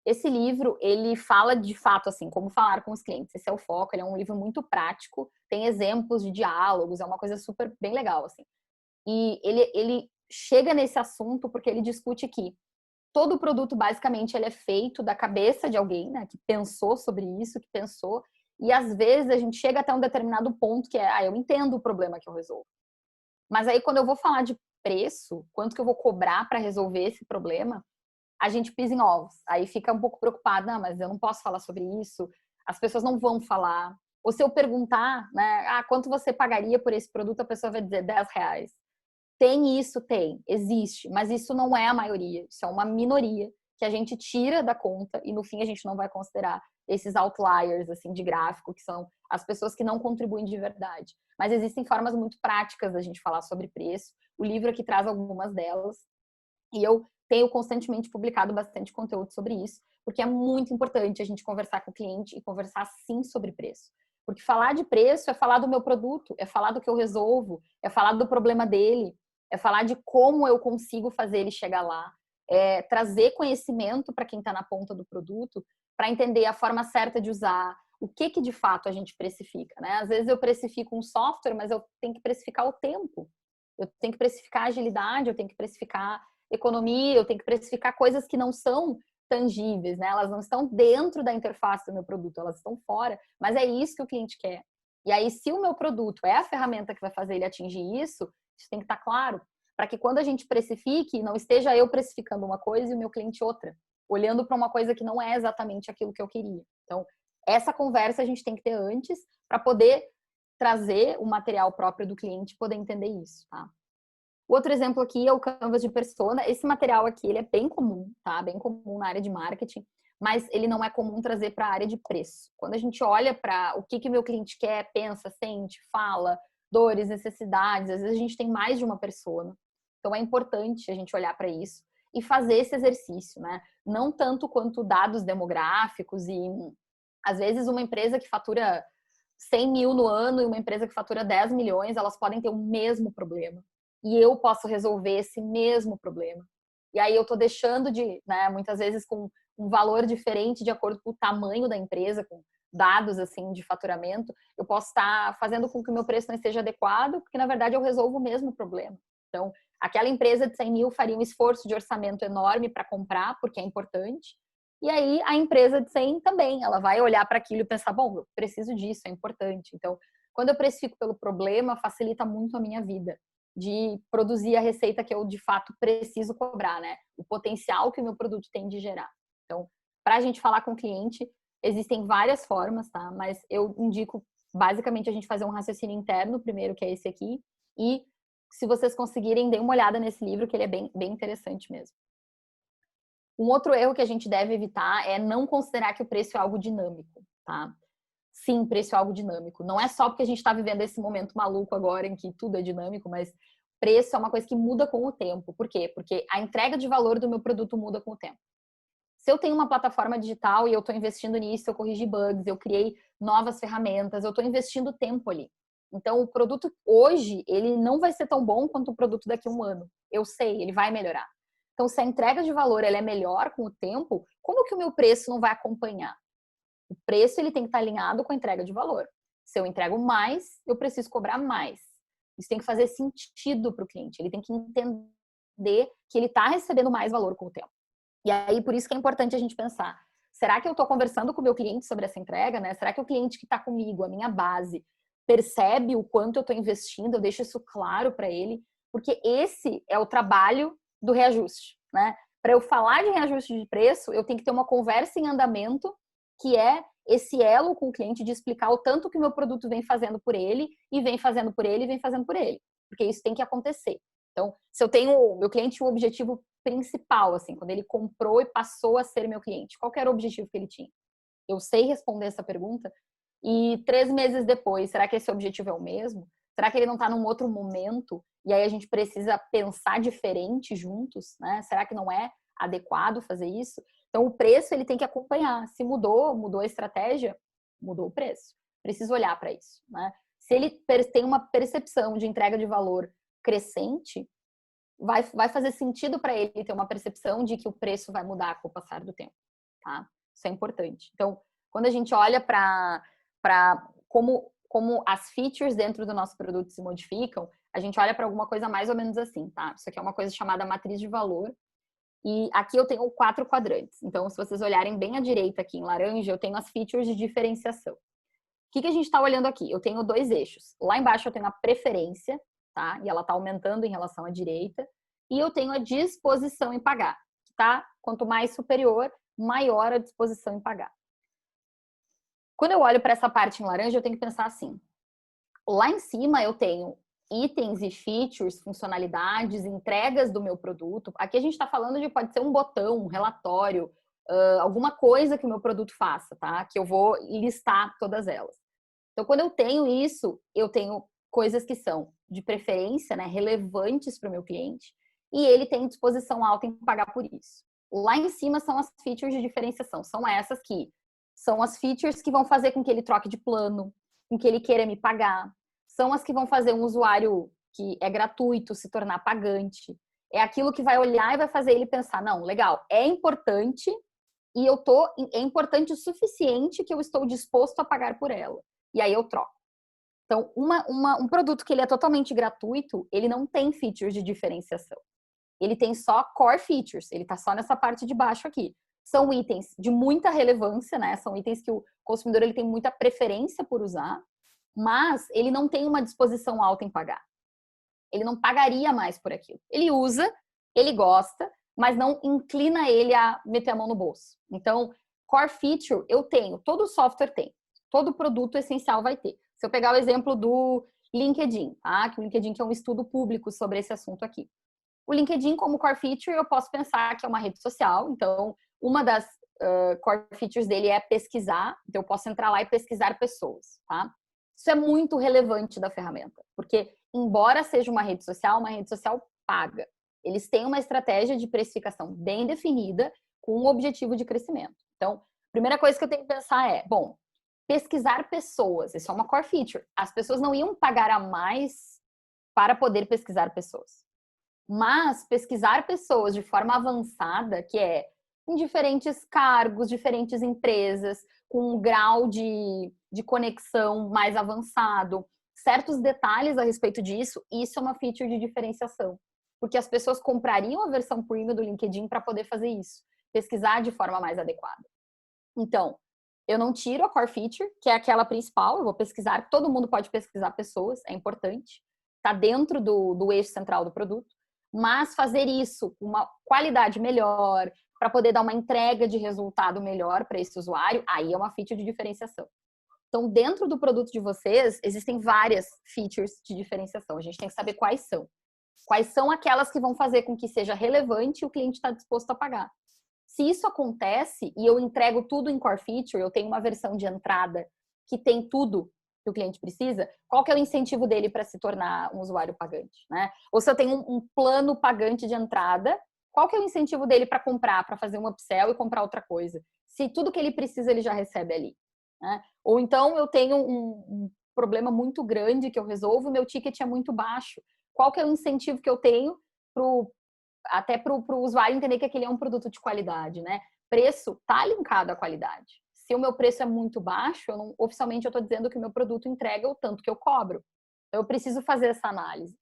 Esse livro, ele fala de fato, assim, como falar com os clientes. Esse é o foco, ele é um livro muito prático, tem exemplos de diálogos, é uma coisa super bem legal, assim. E ele chega nesse assunto porque ele discute que todo produto, basicamente, ele é feito da cabeça de alguém, né, que pensou sobre isso, que pensou, e às vezes a gente chega até um determinado ponto que é, eu entendo o problema que eu resolvo. Mas aí, quando eu vou falar de preço, quanto que eu vou cobrar para resolver esse problema, a gente pisa em ovos. Aí fica um pouco preocupada, não, mas eu não posso falar sobre isso, as pessoas não vão falar. Ou se eu perguntar, né, quanto você pagaria por esse produto, a pessoa vai dizer R$10. Tem isso? Tem. Existe. Mas isso não é a maioria. Isso é uma minoria que a gente tira da conta e no fim a gente não vai considerar esses outliers, assim, de gráfico, que são as pessoas que não contribuem de verdade. Mas existem formas muito práticas da gente falar sobre preço. O livro aqui traz algumas delas. E eu tenho constantemente publicado bastante conteúdo sobre isso, porque é muito importante a gente conversar com o cliente e conversar sim sobre preço. Porque falar de preço é falar do meu produto, é falar do que eu resolvo, é falar do problema dele, é falar de como eu consigo fazer ele chegar lá, é trazer conhecimento para quem está na ponta do produto, para entender a forma certa de usar, o que de fato a gente precifica, né? Às vezes eu precifico um software, mas eu tenho que precificar o tempo, eu tenho que precificar a agilidade, eu tenho que precificar economia, eu tenho que precificar coisas que não são tangíveis, né? Elas não estão dentro da interface do meu produto, elas estão fora, mas é isso que o cliente quer. E aí, se o meu produto é a ferramenta que vai fazer ele atingir isso tem que estar claro, para que quando a gente precifique, não esteja eu precificando uma coisa e o meu cliente outra, olhando para uma coisa que não é exatamente aquilo que eu queria. Então, essa conversa a gente tem que ter antes para poder trazer o material próprio do cliente e poder entender isso, tá? O outro exemplo aqui é o Canvas de Persona. Esse material aqui, ele é bem comum, tá? Bem comum na área de marketing, mas ele não é comum trazer para a área de preço. Quando a gente olha para o que o meu cliente quer, pensa, sente, fala, dores, necessidades, às vezes a gente tem mais de uma persona. Então é importante a gente olhar para isso e fazer esse exercício, né? Não tanto quanto dados demográficos e às vezes uma empresa que fatura 100 mil no ano e uma empresa que fatura 10 milhões, elas podem ter o mesmo problema. E eu posso resolver esse mesmo problema. E aí eu tô deixando de, né, muitas vezes com um valor diferente de acordo com o tamanho da empresa, com dados assim de faturamento, eu posso estar fazendo com que o meu preço não esteja adequado, porque na verdade eu resolvo o mesmo problema. Então, aquela empresa de 100 mil faria um esforço de orçamento enorme para comprar, porque é importante. E aí a empresa de 100 também, ela vai olhar para aquilo e pensar, bom, eu preciso disso, é importante. Então, quando eu precifico pelo problema, facilita muito a minha vida de produzir a receita que eu de fato preciso cobrar, né? O potencial que o meu produto tem de gerar. Então, para a gente falar com o cliente, existem várias formas, tá? Mas eu indico basicamente a gente fazer um raciocínio interno primeiro, que é esse aqui, e se vocês conseguirem, dêem uma olhada nesse livro, que ele é bem interessante mesmo. Um outro erro que a gente deve evitar é não considerar que o preço é algo dinâmico, tá? Sim, preço é algo dinâmico. Não é só porque a gente está vivendo esse momento maluco agora em que tudo é dinâmico, mas preço é uma coisa que muda com o tempo. Por quê? Porque a entrega de valor do meu produto muda com o tempo. Se eu tenho uma plataforma digital e eu estou investindo nisso, eu corrigi bugs, eu criei novas ferramentas, eu estou investindo tempo ali. Então, o produto hoje, ele não vai ser tão bom quanto o produto daqui a um ano. Eu sei, ele vai melhorar. Então, se a entrega de valor ela é melhor com o tempo, como que o meu preço não vai acompanhar? O preço ele tem que estar alinhado com a entrega de valor. Se eu entrego mais, eu preciso cobrar mais. Isso tem que fazer sentido para o cliente. Ele tem que entender que ele está recebendo mais valor com o tempo. E aí, por isso que é importante a gente pensar, será que eu estou conversando com o meu cliente sobre essa entrega, né? Será que o cliente que está comigo, a minha base, percebe o quanto eu estou investindo? Eu deixo isso claro para ele, porque esse é o trabalho do reajuste, né? Para eu falar de reajuste de preço, eu tenho que ter uma conversa em andamento, que é esse elo com o cliente de explicar o tanto que o meu produto vem fazendo por ele, e vem fazendo por ele, e vem fazendo por ele. Porque isso tem que acontecer. Então, se eu tenho, meu cliente tinha um objetivo principal, assim, quando ele comprou e passou a ser meu cliente, qual que era o objetivo que ele tinha? Eu sei responder essa pergunta, e 3 meses depois, será que esse objetivo é o mesmo? Será que ele não está num outro momento? E aí a gente precisa pensar diferente juntos, né? Será que não é adequado fazer isso? Então, o preço, ele tem que acompanhar. Se mudou a estratégia, mudou o preço. Preciso olhar para isso, né? Se ele tem uma percepção de entrega de valor crescente, vai fazer sentido para ele ter uma percepção de que o preço vai mudar com o passar do tempo, tá? Isso é importante. Então, quando a gente olha para como as features dentro do nosso produto se modificam, a gente olha para alguma coisa mais ou menos assim, tá? Isso aqui é uma coisa chamada matriz de valor. E aqui eu tenho 4 quadrantes. Então, se vocês olharem bem à direita aqui em laranja, eu tenho as features de diferenciação. O que a gente está olhando aqui? Eu tenho 2 eixos. Lá embaixo eu tenho a preferência, tá? E ela está aumentando em relação à direita. E eu tenho a disposição em pagar, tá? Quanto mais superior, maior a disposição em pagar. Quando eu olho para essa parte em laranja, eu tenho que pensar assim. Lá em cima eu tenho itens e features, funcionalidades, entregas do meu produto. Aqui a gente está falando de, pode ser um botão, um relatório, alguma coisa que o meu produto faça, tá? Que eu vou listar todas elas. Então, quando eu tenho isso, eu tenho coisas que são de preferência, né, relevantes para o meu cliente, e ele tem disposição alta em pagar por isso. Lá em cima são as features de diferenciação. São essas que são as features que vão fazer com que ele troque de plano, com que ele queira me pagar. São as que vão fazer um usuário que é gratuito se tornar pagante. É aquilo que vai olhar e vai fazer ele pensar, não, legal, é importante e é importante o suficiente que eu estou disposto a pagar por ela. E aí eu troco. Então, um produto que ele é totalmente gratuito, ele não tem features de diferenciação. Ele tem só core features, ele está só nessa parte de baixo aqui. São itens de muita relevância, né? São itens que o consumidor ele tem muita preferência por usar, mas ele não tem uma disposição alta em pagar. Ele não pagaria mais por aquilo. Ele usa, ele gosta, mas não inclina ele a meter a mão no bolso. Então, core feature eu tenho, todo software tem, todo produto essencial vai ter. Se eu pegar o exemplo do LinkedIn, tá? Que o LinkedIn que é um estudo público sobre esse assunto aqui. O LinkedIn, como core feature, eu posso pensar que é uma rede social. Então, uma das core features dele é pesquisar. Então, eu posso entrar lá e pesquisar pessoas, tá? Isso é muito relevante da ferramenta. Porque, embora seja uma rede social paga. Eles têm uma estratégia de precificação bem definida com um objetivo de crescimento. Então, a primeira coisa que eu tenho que pensar é, bom, pesquisar pessoas. Isso é uma core feature. As pessoas não iam pagar a mais para poder pesquisar pessoas. Mas pesquisar pessoas de forma avançada, que é em diferentes cargos, diferentes empresas, com um grau de conexão mais avançado, certos detalhes a respeito disso, isso é uma feature de diferenciação. Porque as pessoas comprariam a versão premium do LinkedIn para poder fazer isso, pesquisar de forma mais adequada. Então, eu não tiro a core feature, que é aquela principal, eu vou pesquisar, todo mundo pode pesquisar pessoas, é importante, está dentro do eixo central do produto. Mas fazer isso com uma qualidade melhor, para poder dar uma entrega de resultado melhor para esse usuário, aí é uma feature de diferenciação. Então, dentro do produto de vocês, existem várias features de diferenciação. A gente tem que saber quais são. Quais são aquelas que vão fazer com que seja relevante e o cliente está disposto a pagar. Se isso acontece e eu entrego tudo em core feature, eu tenho uma versão de entrada que tem tudo que o cliente precisa, qual que é o incentivo dele para se tornar um usuário pagante, né? Ou se eu tenho um plano pagante de entrada, qual que é o incentivo dele para comprar, para fazer um upsell e comprar outra coisa? Se tudo que ele precisa ele já recebe ali, né? Ou então eu tenho um problema muito grande que eu resolvo, meu ticket é muito baixo. Qual que é o incentivo que eu tenho até para o usuário entender que aquele é um produto de qualidade, né? Preço está linkado à qualidade. Se o meu preço é muito baixo, oficialmente eu estou dizendo que o meu produto entrega o tanto que eu cobro. Então, eu preciso fazer essa análise.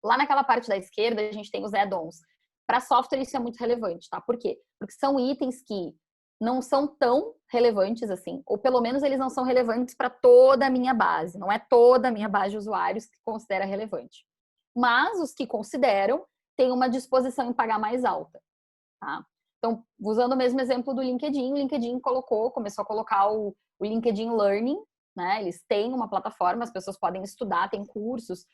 Lá naquela parte da esquerda, a gente tem os add-ons. Para software, isso é muito relevante, tá? Por quê? Porque são itens que não são tão relevantes assim, ou pelo menos eles não são relevantes para toda a minha base, não é toda a minha base de usuários que considera relevante. Mas os que consideram têm uma disposição em pagar mais alta, tá? Então, usando o mesmo exemplo do LinkedIn, o LinkedIn começou a colocar o LinkedIn Learning, né? Eles têm uma plataforma, as pessoas podem estudar, tem cursos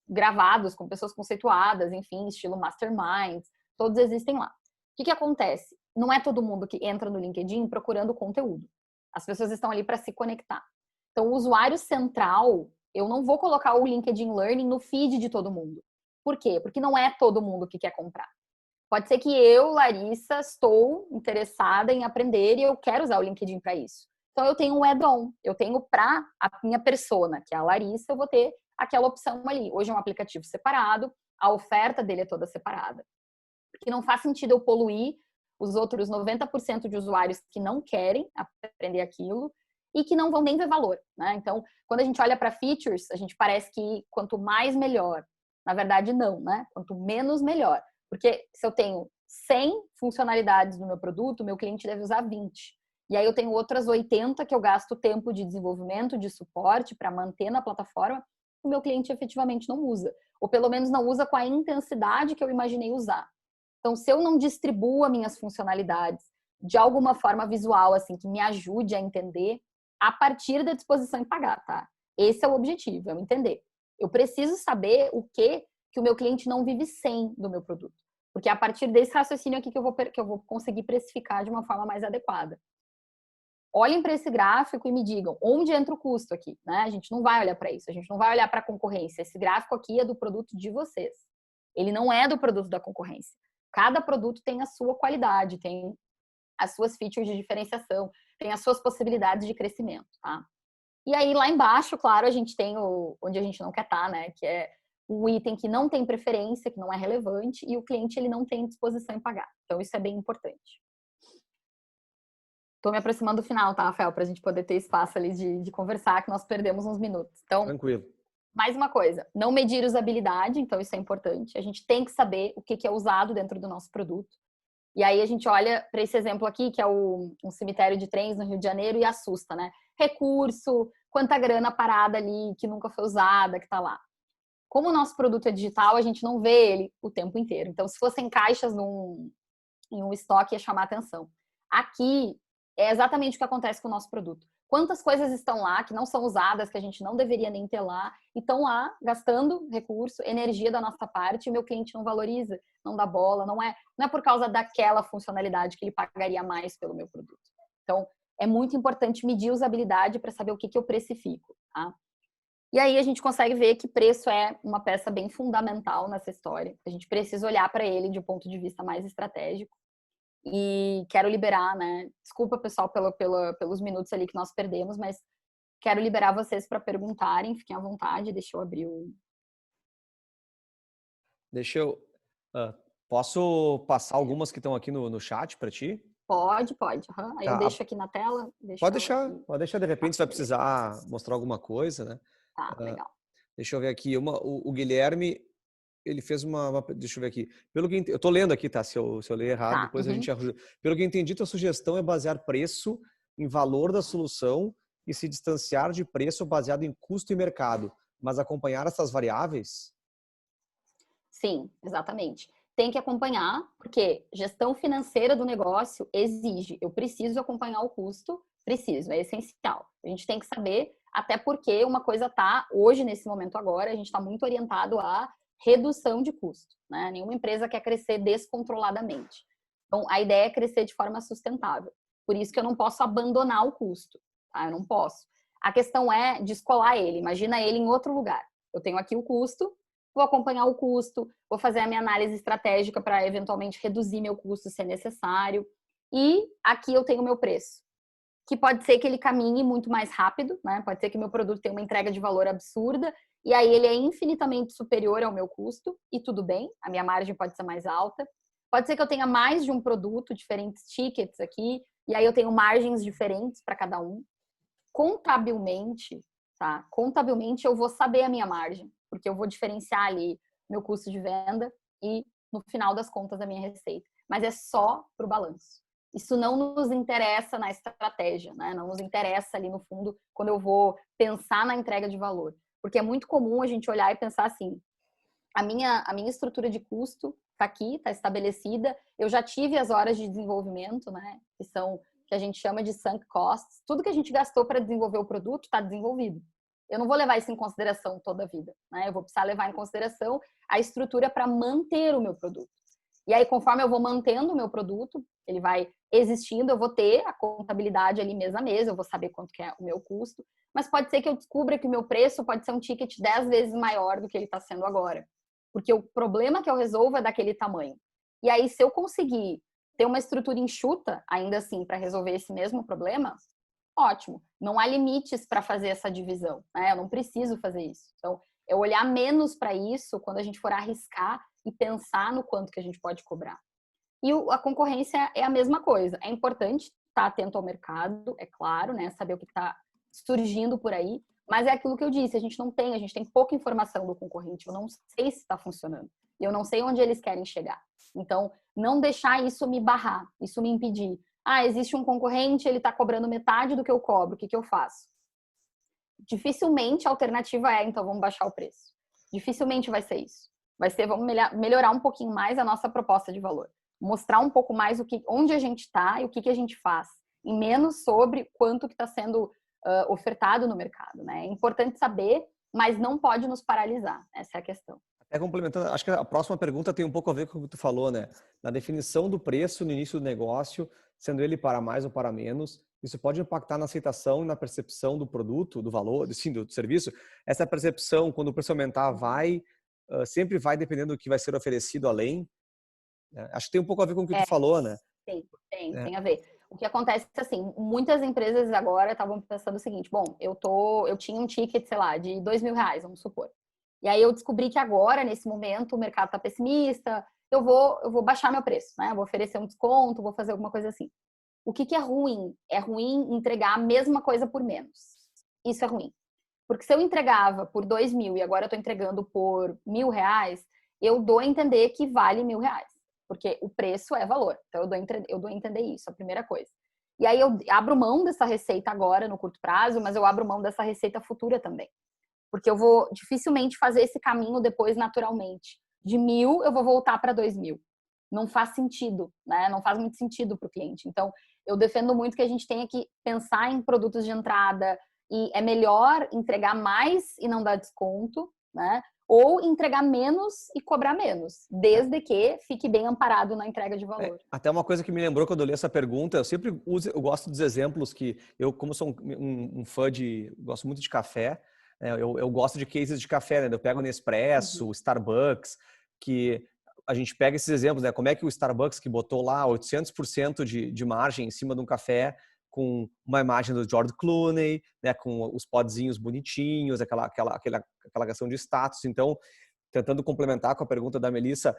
gravados com pessoas conceituadas, enfim, estilo masterminds, todos existem lá. O que acontece? Não é todo mundo que entra no LinkedIn procurando conteúdo. As pessoas estão ali para se conectar. Então, o usuário central, eu não vou colocar o LinkedIn Learning no feed de todo mundo. Por quê? Porque não é todo mundo que quer comprar. Pode ser que eu, Larissa, estou interessada em aprender e eu quero usar o LinkedIn para isso. Então, eu tenho um add-on. Eu tenho para a minha persona, que é a Larissa, eu vou ter aquela opção ali. Hoje é um aplicativo separado, a oferta dele é toda separada. Porque não faz sentido eu poluir os outros 90% de usuários que não querem aprender aquilo e que não vão nem ver valor, né? Então, quando a gente olha para features, a gente parece que quanto mais melhor. Na verdade, não, né? Quanto menos, melhor. Porque se eu tenho 100 funcionalidades no meu produto, meu cliente deve usar 20. E aí eu tenho outras 80 que eu gasto tempo de desenvolvimento, de suporte para manter na plataforma, o meu cliente efetivamente não usa. Ou pelo menos não usa com a intensidade que eu imaginei usar. Então, se eu não distribuo as minhas funcionalidades de alguma forma visual, assim, que me ajude a entender, a partir da disposição em pagar, tá? Esse é o objetivo, é eu entender. Eu preciso saber o que o meu cliente não vive sem do meu produto. Porque é a partir desse raciocínio aqui que eu vou conseguir precificar de uma forma mais adequada. Olhem para esse gráfico e me digam onde entra o custo aqui, né? A gente não vai olhar para isso, a gente não vai olhar para a concorrência. Esse gráfico aqui é do produto de vocês. Ele não é do produto da concorrência. Cada produto tem a sua qualidade, tem as suas features de diferenciação, tem as suas possibilidades de crescimento, tá? E aí, lá embaixo, claro, a gente tem onde a gente não quer estar, né? Que é um item que não tem preferência, que não é relevante, e o cliente ele não tem disposição em pagar. Então, isso é bem importante. Estou me aproximando do final, tá, Rafael? Para a gente poder ter espaço ali de conversar, que nós perdemos uns minutos. Então, Tranquilo. mais uma coisa, não medir usabilidade, então isso é importante. A gente tem que saber o que é usado dentro do nosso produto. E aí a gente olha para esse exemplo aqui, que é um cemitério de trens no Rio de Janeiro, e assusta, né? Recurso, quanta grana parada ali, que nunca foi usada, que tá lá. Como o nosso produto é digital, a gente não vê ele o tempo inteiro. Então, se fossem caixas em um estoque, ia chamar atenção. Aqui é exatamente o que acontece com o nosso produto. Quantas coisas estão lá que não são usadas, que a gente não deveria nem ter lá, e estão lá gastando recurso, energia da nossa parte, e meu cliente não valoriza, não dá bola, não é por causa daquela funcionalidade que ele pagaria mais pelo meu produto. Então, é muito importante medir usabilidade para saber o que eu precifico, tá? E aí a gente consegue ver que preço é uma peça bem fundamental nessa história. A gente precisa olhar para ele de um ponto de vista mais estratégico. E quero liberar, né? Desculpa, pessoal, pelos minutos ali que nós perdemos, mas quero liberar vocês para perguntarem. Fiquem à vontade, deixa eu abrir o... Deixa eu... posso passar algumas que estão aqui no chat para ti? Pode. Uhum. Aí eu deixo aqui na tela. Pode deixar, de repente você vai precisar mostrar alguma coisa, né? Tá, legal. Deixa eu ver aqui. O Guilherme, ele fez deixa eu ver aqui. Eu tô lendo aqui, tá? Se eu ler errado, Tá, depois a gente ajuda. Pelo que eu entendi, tua sugestão é basear preço em valor da solução e se distanciar de preço baseado em custo e mercado, mas acompanhar essas variáveis? Sim, exatamente. Tem que acompanhar, porque gestão financeira do negócio exige. Eu preciso acompanhar o custo, é essencial. A gente tem que saber, até porque uma coisa tá, hoje, nesse momento agora, a gente está muito orientado a redução de custo, né? Nenhuma empresa quer crescer descontroladamente. Então, a ideia é crescer de forma sustentável. Por isso que eu não posso abandonar o custo, tá? Eu não posso. A questão é descolar ele. Imagina ele em outro lugar. Eu tenho aqui o custo, vou acompanhar o custo, vou fazer a minha análise estratégica para eventualmente reduzir meu custo se é necessário. E aqui eu tenho o meu preço, que pode ser que ele caminhe muito mais rápido, né? Pode ser que meu produto tenha uma entrega de valor absurda e aí ele é infinitamente superior ao meu custo e tudo bem, a minha margem pode ser mais alta. Pode ser que eu tenha mais de um produto, diferentes tickets aqui, e aí eu tenho margens diferentes para cada um. Contabilmente, tá? Contabilmente eu vou saber a minha margem, porque eu vou diferenciar ali meu custo de venda e, no final das contas, a minha receita. Mas é só para o balanço. isso não nos interessa na estratégia, né? Não nos interessa ali no fundo quando eu vou pensar na entrega de valor. Porque é muito comum a gente olhar e pensar assim, a minha estrutura de custo está aqui, está estabelecida, eu já tive as horas de desenvolvimento, né? Que a gente chama de sunk costs, tudo que a gente gastou para desenvolver o produto está desenvolvido. Eu não vou levar isso em consideração toda a vida, né? Eu vou precisar levar em consideração a estrutura para manter o meu produto. E aí, conforme eu vou mantendo o meu produto, ele vai existindo, eu vou ter a contabilidade ali mês a mês, eu vou saber quanto que é o meu custo, mas pode ser que eu descubra que o meu preço pode ser um ticket 10 vezes maior do que ele está sendo agora. Porque o problema que eu resolvo é daquele tamanho. E aí, se eu conseguir ter uma estrutura enxuta, ainda assim, para resolver esse mesmo problema, ótimo. Não há limites para fazer essa divisão, né? Eu não preciso fazer isso. Então, eu olhar menos para isso quando a gente for arriscar e pensar no quanto que a gente pode cobrar. E a concorrência é a mesma coisa. É importante estar atento ao mercado, é claro, né? Saber o que está surgindo por aí. Mas é aquilo que eu disse, a gente tem pouca informação do concorrente. Eu não sei se está funcionando. E eu não sei onde eles querem chegar. Então, não deixar isso me barrar, isso me impedir. Ah, existe um concorrente, ele está cobrando metade do que eu cobro, o que eu faço? Dificilmente a alternativa é, então vamos baixar o preço. Dificilmente vai ser isso. Vai ser, vamos melhorar um pouquinho mais a nossa proposta de valor. Mostrar um pouco mais onde a gente está e o que a gente faz. E menos sobre quanto que está sendo ofertado no mercado, né? É importante saber, mas não pode nos paralisar. Essa é a questão. Até complementando, acho que a próxima pergunta tem um pouco a ver com o que tu falou, né? Na definição do preço no início do negócio, sendo ele para mais ou para menos, isso pode impactar na aceitação e na percepção do produto, do valor, sim, do serviço. Essa percepção, quando o preço aumentar, sempre vai dependendo do que vai ser oferecido além. Acho que tem um pouco a ver com o que tu falou, né? Tem a ver. O que acontece é assim, muitas empresas agora estavam pensando o seguinte, bom, eu tinha um ticket, sei lá, de R$2.000, vamos supor. E aí eu descobri que agora, nesse momento, o mercado está pessimista, eu vou baixar meu preço, né? Eu vou oferecer um desconto, vou fazer alguma coisa assim. O que é ruim? É ruim entregar a mesma coisa por menos. Isso é ruim. Porque se eu entregava por 2.000 e agora eu estou entregando por R$1.000, eu dou a entender que vale R$1.000. Porque o preço é valor. Então, eu dou a entender isso, a primeira coisa. E aí eu abro mão dessa receita agora, no curto prazo, mas eu abro mão dessa receita futura também. Porque eu vou dificilmente fazer esse caminho depois naturalmente. De 1.000, eu vou voltar para 2.000. Não faz sentido, né? Não faz muito sentido para o cliente. Então, eu defendo muito que a gente tenha que pensar em produtos de entrada e é melhor entregar mais e não dar desconto, né? Ou entregar menos e cobrar menos, desde que fique bem amparado na entrega de valor. Até uma coisa que me lembrou quando eu li essa pergunta, eu gosto dos exemplos que eu, como sou um fã gosto muito de café, eu gosto de cases de café, né? Eu pego Nespresso, Starbucks, que a gente pega esses exemplos, né? Como é que o Starbucks, que botou lá 800% de margem em cima de um café, com uma imagem do George Clooney, né, com os podzinhos bonitinhos, aquela questão de status. Então, tentando complementar com a pergunta da Melissa,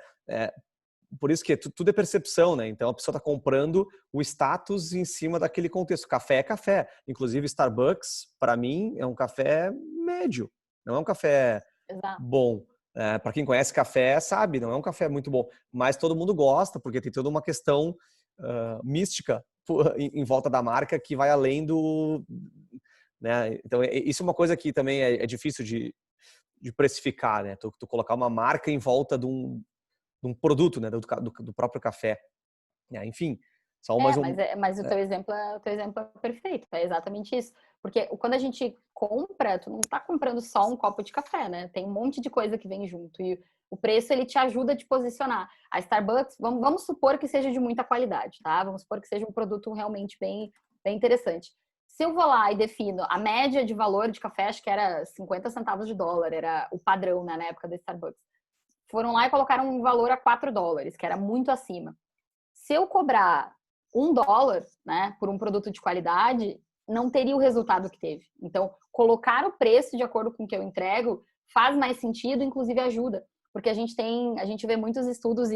por isso que tudo é percepção, né? Então, a pessoa está comprando o status em cima daquele contexto. Café é café. Inclusive, Starbucks, para mim, é um café médio. Não é um café bom. Para quem conhece café, sabe, não é um café muito bom. Mas todo mundo gosta, porque tem toda uma questão mística em volta da marca que vai além do... Né? Então, isso é uma coisa que também é difícil de precificar, né? Tu colocar uma marca em volta de um produto, né? Do próprio café. Enfim, só mais um... Mas o teu exemplo é perfeito, é exatamente isso. Porque quando a gente compra, tu não tá comprando só um copo de café, né? Tem um monte de coisa que vem junto. E o preço, ele te ajuda a te posicionar. A Starbucks, vamos supor que seja de muita qualidade, tá? Vamos supor que seja um produto realmente bem interessante. Se eu vou lá e defino a média de valor de café, acho que era 50 centavos de dólar, era o padrão, né, na época da Starbucks. Foram lá e colocaram um valor a $4, que era muito acima. Se eu cobrar $1, né, por um produto de qualidade, não teria o resultado que teve. Então, colocar o preço de acordo com o que eu entrego faz mais sentido, inclusive ajuda. Porque a gente vê muitos estudos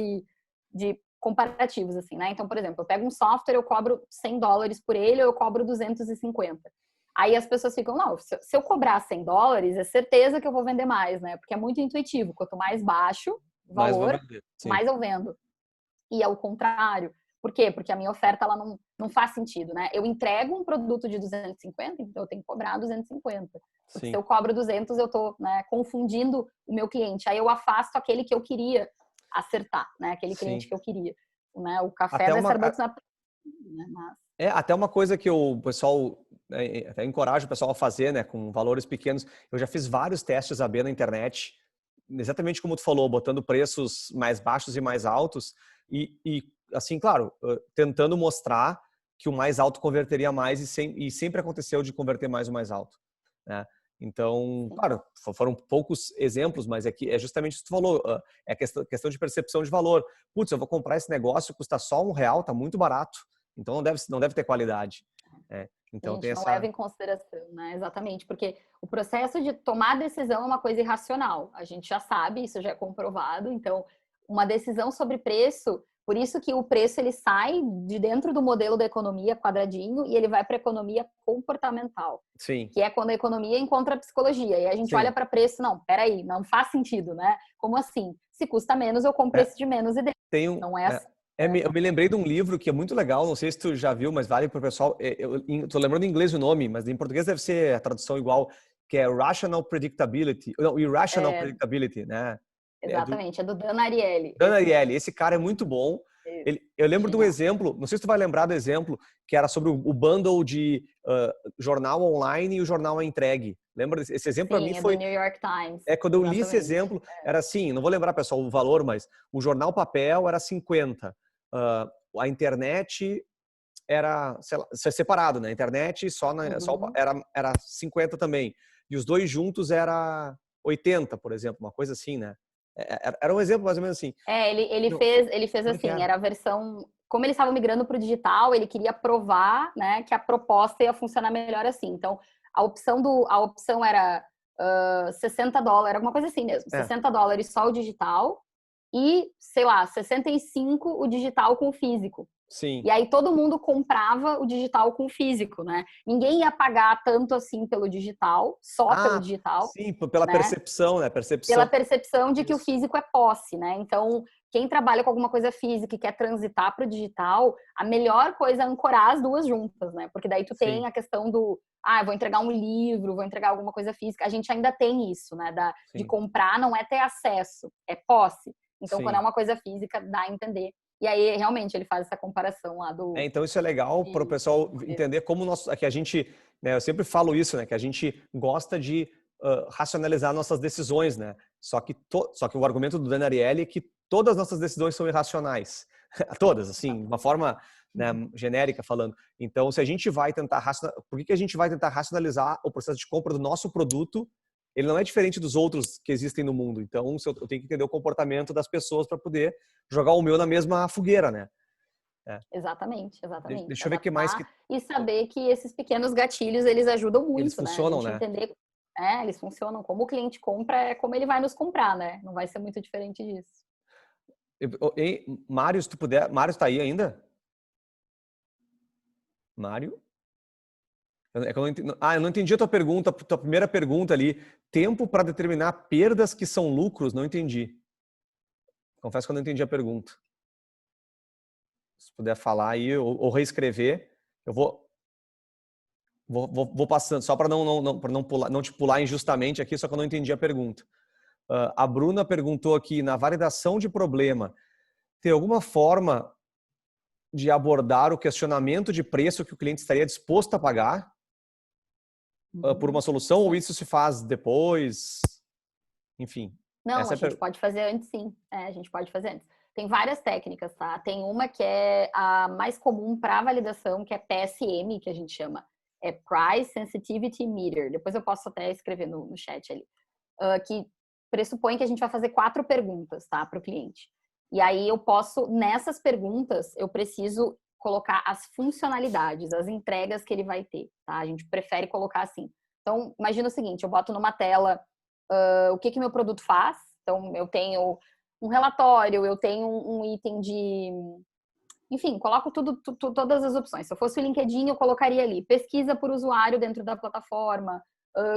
de comparativos, assim, né? Então, por exemplo, eu pego um software, eu cobro $100 por ele, ou eu cobro 250. Aí as pessoas ficam, não, se eu cobrar $100, é certeza que eu vou vender mais, né? Porque é muito intuitivo. Quanto mais baixo o valor, mais eu vendo. E é o contrário. Por quê? Porque a minha oferta ela não faz sentido, né? Eu entrego um produto de 250, então eu tenho que cobrar 250. Porque Sim. se eu cobro 200, eu tô, né, confundindo o meu cliente. Aí eu afasto aquele que eu queria acertar, né? Aquele cliente Sim. que eu queria. Né? O café Até da uma, Starbucks não é... Né? Mas... até uma coisa que o pessoal, né, até encoraja o pessoal a fazer, né, com valores pequenos. Eu já fiz vários testes AB na internet, exatamente como tu falou, botando preços mais baixos e mais altos e assim, claro, tentando mostrar que o mais alto converteria mais e sempre aconteceu de converter mais o mais alto, né? Então, claro, foram poucos exemplos, mas é justamente isso que tu falou, é questão de percepção de valor. Putz, eu vou comprar esse negócio, custa só R$1, tá muito barato, então não deve ter qualidade. Então a gente tem não essa... leva em consideração, né? Exatamente, porque o processo de tomar decisão é uma coisa irracional. A gente já sabe, isso já é comprovado. Então, uma decisão sobre preço, por isso que o preço ele sai de dentro do modelo da economia quadradinho e ele vai para a economia comportamental. Sim. Que é quando a economia encontra a psicologia. E a gente olha para preço, não, peraí, não faz sentido, né? Como assim? Se custa menos, eu compro esse de menos e Tem não é assim. eu me lembrei de um livro que é muito legal, não sei se tu já viu, mas vale para o pessoal. Eu tô lembrando em inglês o nome, mas em português deve ser a tradução igual, que é Rational Predictability, não, Irrational Predictability, né? Exatamente, é do Dan Ariely. Dan Ariely, esse cara é muito bom. Eu lembro de um Genial. exemplo, não sei se tu vai lembrar do exemplo, que era sobre o bundle de jornal online e o jornal entregue. Lembra? Esse exemplo para mim Sim, foi... do New York Times. Quando eu li esse Exatamente. exemplo, era assim, não vou lembrar, pessoal, o valor, mas o jornal papel era 50. A internet era, sei lá, separado, né? A internet só era 50 também. E os dois juntos era 80, por exemplo, uma coisa assim, né? Era um exemplo mais ou menos assim. Ele Não, fez como é que assim, era? era a versão... Como eles estavam migrando para o digital, ele queria provar, né, que a proposta ia funcionar melhor assim. Então, a opção era $60, alguma coisa assim mesmo. $60 só o digital e, sei lá, 65 o digital com o físico. Sim. E aí todo mundo comprava o digital com o físico, né? Ninguém ia pagar tanto assim pelo digital, só pelo digital. Sim, pela percepção, né? Pela percepção de que o Isso. físico é posse, né? Então, quem trabalha com alguma coisa física e quer transitar para o digital, a melhor coisa é ancorar as duas juntas, né? Porque daí tu tem a questão do, eu vou entregar um livro, vou entregar alguma coisa física. A gente ainda tem isso, né? De comprar não é ter acesso, é posse. Então, quando é uma coisa física, dá a entender. E aí, realmente, ele faz essa comparação lá do... Então, isso é legal para o pessoal entender como que a gente... Né, eu sempre falo isso, né? Que a gente gosta de racionalizar nossas decisões, né? Só que o argumento do Dan Ariely é que todas as nossas decisões são irracionais. Todas, assim, de uma forma, né, genérica falando. Então, se a gente vai tentar por que a gente vai tentar racionalizar o processo de compra do nosso produto? Ele não é diferente dos outros que existem no mundo. Então, eu tenho que entender o comportamento das pessoas para poder jogar o meu na mesma fogueira, né? Exatamente. Deixa eu ver o que mais que... E saber que esses pequenos gatilhos, eles ajudam muito, eles funcionam, né? A gente né? entender, eles funcionam. Como o cliente compra, é como ele vai nos comprar, né? Não vai ser muito diferente disso. Mário, se tu puder... Mário está aí ainda? Mário? Eu não entendi a tua pergunta, tua primeira pergunta ali. Tempo para determinar perdas que são lucros, não entendi. Confesso que eu não entendi a pergunta. Se puder falar aí ou reescrever, eu vou passando, só para não te pular injustamente aqui, só que eu não entendi a pergunta. A Bruna perguntou aqui, na validação de problema, tem alguma forma de abordar o questionamento de preço que o cliente estaria disposto a pagar por uma solução, ou isso se faz depois? Enfim. Não, a gente pode fazer antes, sim. A gente pode fazer antes. Tem várias técnicas, tá? Tem uma que é a mais comum para validação, que é PSM, que a gente chama. É Price Sensitivity Meter. Depois eu posso até escrever no chat ali. Que pressupõe que a gente vai fazer 4 perguntas, tá? Para o cliente. E aí nessas perguntas, eu preciso colocar as funcionalidades, as entregas que ele vai ter, tá? A gente prefere colocar assim. Então, imagina o seguinte, eu boto numa tela o que meu produto faz. Então, eu tenho um relatório, eu tenho um item de... Enfim, coloco todas as opções. Se eu fosse o LinkedIn, eu colocaria ali pesquisa por usuário dentro da plataforma,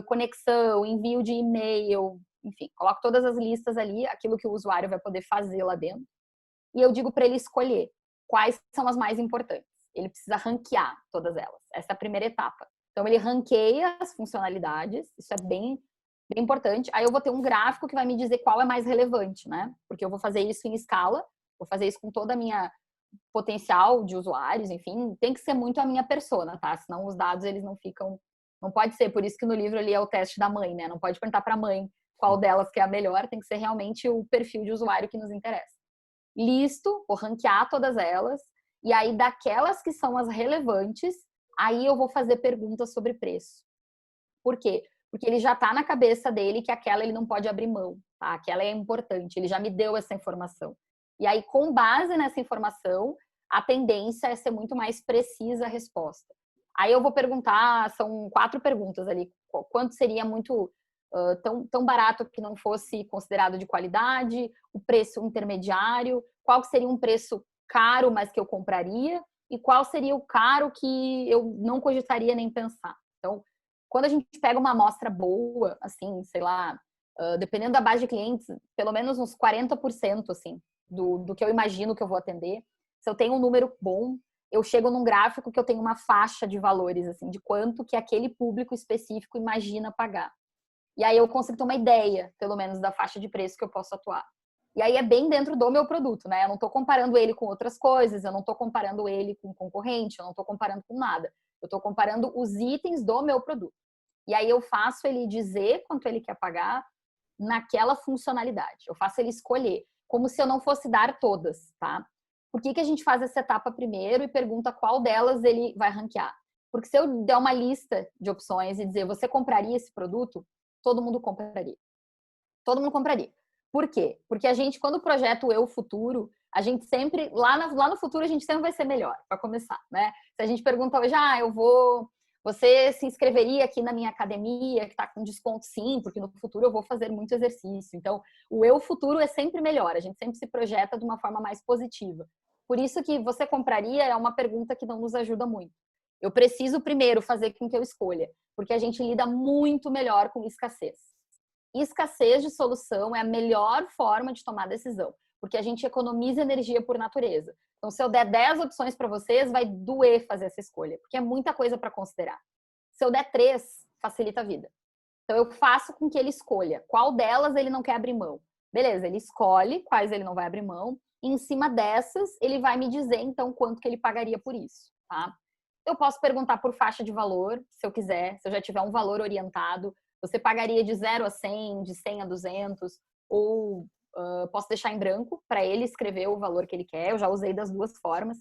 conexão, envio de e-mail, enfim, coloco todas as listas ali, aquilo que o usuário vai poder fazer lá dentro. E eu digo para ele escolher. quais são as mais importantes. Ele precisa ranquear todas elas. Essa é a primeira etapa. Então, ele ranqueia as funcionalidades, isso é bem importante. Aí eu vou ter um gráfico que vai me dizer qual é mais relevante, né? Porque eu vou fazer isso em escala, vou fazer isso com toda a minha potencial de usuários, enfim, tem que ser muito a minha persona, tá? Senão os dados, eles não ficam... Não pode ser, por isso que no livro ali é o teste da mãe, né? Não pode perguntar para a mãe qual delas que é a melhor, tem que ser realmente o perfil de usuário que nos interessa. Listo, vou ranquear todas elas, e aí daquelas que são as relevantes, aí eu vou fazer perguntas sobre preço. Por quê? Porque ele já tá na cabeça dele que aquela ele não pode abrir mão, tá? Aquela é importante, ele já me deu essa informação. E aí, com base nessa informação, a tendência é ser muito mais precisa a resposta. Aí eu vou perguntar, são 4 perguntas ali. Quanto seria muito tão barato que não fosse considerado de qualidade? O preço intermediário? Qual seria um preço caro, mas que eu compraria? E qual seria o caro que eu não cogitaria nem pensar? Então, quando a gente pega uma amostra boa, assim, sei lá, dependendo da base de clientes, pelo menos uns 40%, assim, do que eu imagino que eu vou atender. Se eu tenho um número bom, eu chego num gráfico que eu tenho uma faixa de valores, assim, de quanto que aquele público específico imagina pagar. E aí eu consigo ter uma ideia, pelo menos, da faixa de preço que eu posso atuar. E aí é bem dentro do meu produto, né? Eu não estou comparando ele com outras coisas, eu não estou comparando ele com concorrente, eu não estou comparando com nada. Eu estou comparando os itens do meu produto. E aí eu faço ele dizer quanto ele quer pagar naquela funcionalidade. Eu faço ele escolher, como se eu não fosse dar todas, tá? Por que a gente faz essa etapa primeiro e pergunta qual delas ele vai ranquear? Porque se eu der uma lista de opções e dizer, você compraria esse produto? Todo mundo compraria. Todo mundo compraria. Por quê? Porque a gente, quando projeta o eu futuro, a gente sempre, lá no futuro, a gente sempre vai ser melhor, para começar, né? Se a gente pergunta hoje, você se inscreveria aqui na minha academia, que está com desconto? Sim, porque no futuro eu vou fazer muito exercício. Então, o eu futuro é sempre melhor, a gente sempre se projeta de uma forma mais positiva. Por isso que você compraria é uma pergunta que não nos ajuda muito. Eu preciso primeiro fazer com que eu escolha, porque a gente lida muito melhor com escassez. Escassez de solução é a melhor forma de tomar decisão, porque a gente economiza energia por natureza. Então, se eu der 10 opções para vocês, vai doer fazer essa escolha, porque é muita coisa para considerar. Se eu der 3, facilita a vida. Então, eu faço com que ele escolha qual delas ele não quer abrir mão. Beleza, ele escolhe quais ele não vai abrir mão, e em cima dessas, ele vai me dizer, então, quanto que ele pagaria por isso, tá? Eu posso perguntar por faixa de valor, se eu quiser, se eu já tiver um valor orientado. Você pagaria de 0 a 100, de 100 a 200, ou posso deixar em branco para ele escrever o valor que ele quer. Eu já usei das duas formas,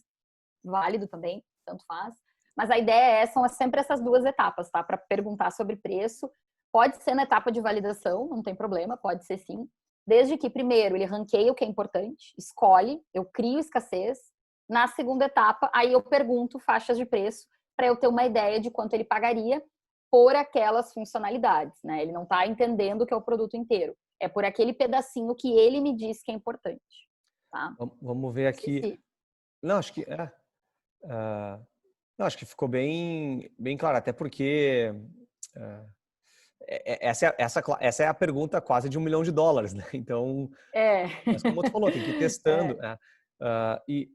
válido também, tanto faz. Mas a ideia são sempre essas 2 etapas, tá? Para perguntar sobre preço. Pode ser na etapa de validação, não tem problema, pode ser sim. Desde que, primeiro, ele ranqueia o que é importante, escolhe, eu crio escassez. Na segunda etapa, aí eu pergunto faixas de preço para eu ter uma ideia de quanto ele pagaria por aquelas funcionalidades, né? Ele não está entendendo o que é o produto inteiro. É por aquele pedacinho que ele me diz que é importante, tá? Vamos ver aqui. Não, acho que não, acho que ficou bem claro, até porque essa é a pergunta quase de $1 milhão, né? Então, mas como tu falou, tem que ir testando. E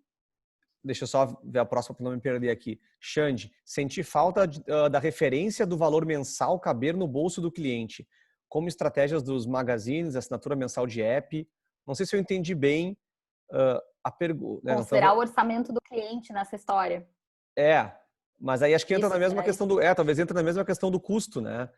deixa eu só ver a próxima para não me perder aqui. Xande, senti falta da referência do valor mensal caber no bolso do cliente, como estratégias dos magazines, assinatura mensal de app. Não sei se eu entendi bem a pergunta. Considerar o orçamento do cliente nessa história. Mas aí acho que entra na mesma questão do... talvez entre na mesma questão do custo, né?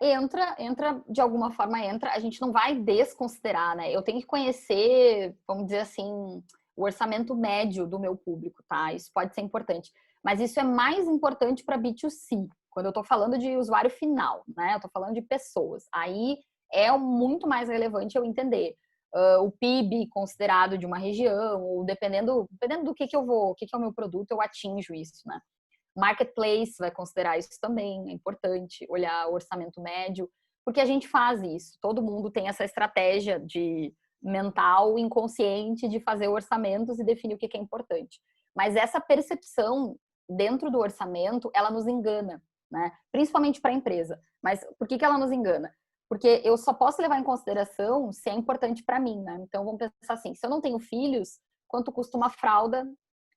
Entra, de alguma forma entra. A gente não vai desconsiderar, né? Eu tenho que conhecer, vamos dizer assim, o orçamento médio do meu público, tá? Isso pode ser importante. Mas isso é mais importante para B2C, quando eu tô falando de usuário final, né? Eu tô falando de pessoas. Aí é muito mais relevante eu entender o PIB considerado de uma região, ou dependendo do que eu vou, o que é o meu produto, eu atinjo isso, né? Marketplace vai considerar isso também, é importante olhar o orçamento médio, porque a gente faz isso, todo mundo tem essa estratégia de mental, inconsciente, de fazer orçamentos e definir o que é importante. Mas essa percepção dentro do orçamento, ela nos engana, né? Principalmente para a empresa. Mas por que ela nos engana? Porque eu só posso levar em consideração se é importante para mim, né? Então vamos pensar assim, se eu não tenho filhos, quanto custa uma fralda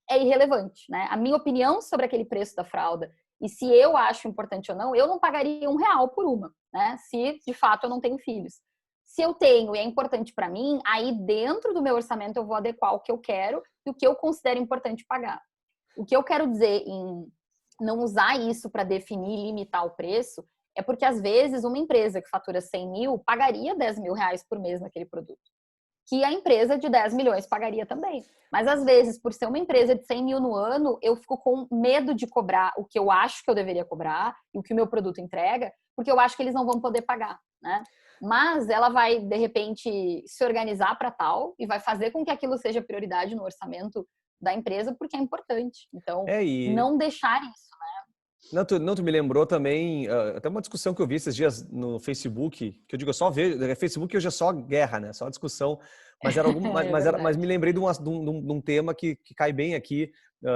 é irrelevante, né? A minha opinião sobre aquele preço da fralda e se eu acho importante ou não, eu não pagaria R$1 por uma, né? Se de fato eu não tenho filhos. Se eu tenho e é importante para mim, aí dentro do meu orçamento eu vou adequar o que eu quero e o que eu considero importante pagar. O que eu quero dizer em não usar isso para definir e limitar o preço é porque às vezes uma empresa que fatura 100 mil pagaria R$10.000 por mês naquele produto, que a empresa de 10 milhões pagaria também. Mas às vezes, por ser uma empresa de 100 mil no ano, eu fico com medo de cobrar o que eu acho que eu deveria cobrar e o que o meu produto entrega, porque eu acho que eles não vão poder pagar, né? Mas ela vai, de repente, se organizar para tal e vai fazer com que aquilo seja prioridade no orçamento da empresa, porque é importante. Então, não deixar isso, né? Não, tu me lembrou também, até uma discussão que eu vi esses dias no Facebook, que eu digo, eu só vejo, Facebook hoje é só guerra, né? Só discussão, mas era mas me lembrei de um tema que cai bem aqui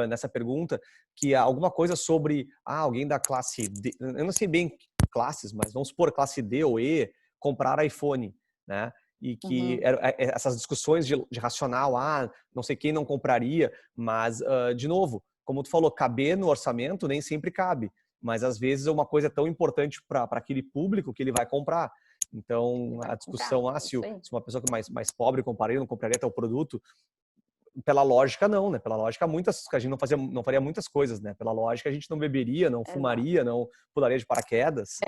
nessa pergunta, que é alguma coisa sobre alguém da classe D, eu não sei bem classes, mas vamos supor classe D ou E, comprar iPhone, né? E que essas discussões de racional, não sei quem não compraria, mas, de novo, como tu falou, caber no orçamento nem sempre cabe, mas às vezes é uma coisa tão importante para aquele público que ele vai comprar. Então, a discussão, se uma pessoa que é mais pobre compraria, não compraria tal produto, pela lógica não, né? Pela lógica a gente não faria muitas coisas, né? Pela lógica a gente não beberia, não fumaria, não pularia de paraquedas,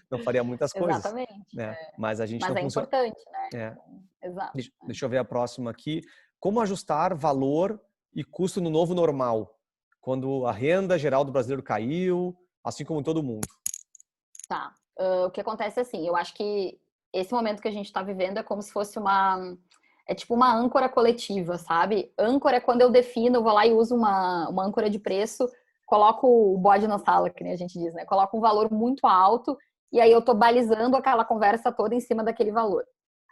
não faria muitas coisas. Exatamente. Né? Mas a gente Mas não funciona. Importante, né? Exato. Deixa eu ver a próxima aqui. Como ajustar valor e custo no novo normal, quando a renda geral do brasileiro caiu, assim como todo mundo? Tá. O que acontece é assim, eu acho que esse momento que a gente está vivendo é como se fosse é tipo uma âncora coletiva, sabe? Âncora é quando eu defino, vou lá e uso uma âncora de preço, coloco o bode na sala, que nem a gente diz, né? Coloco um valor muito alto e aí eu tô balizando aquela conversa toda em cima daquele valor.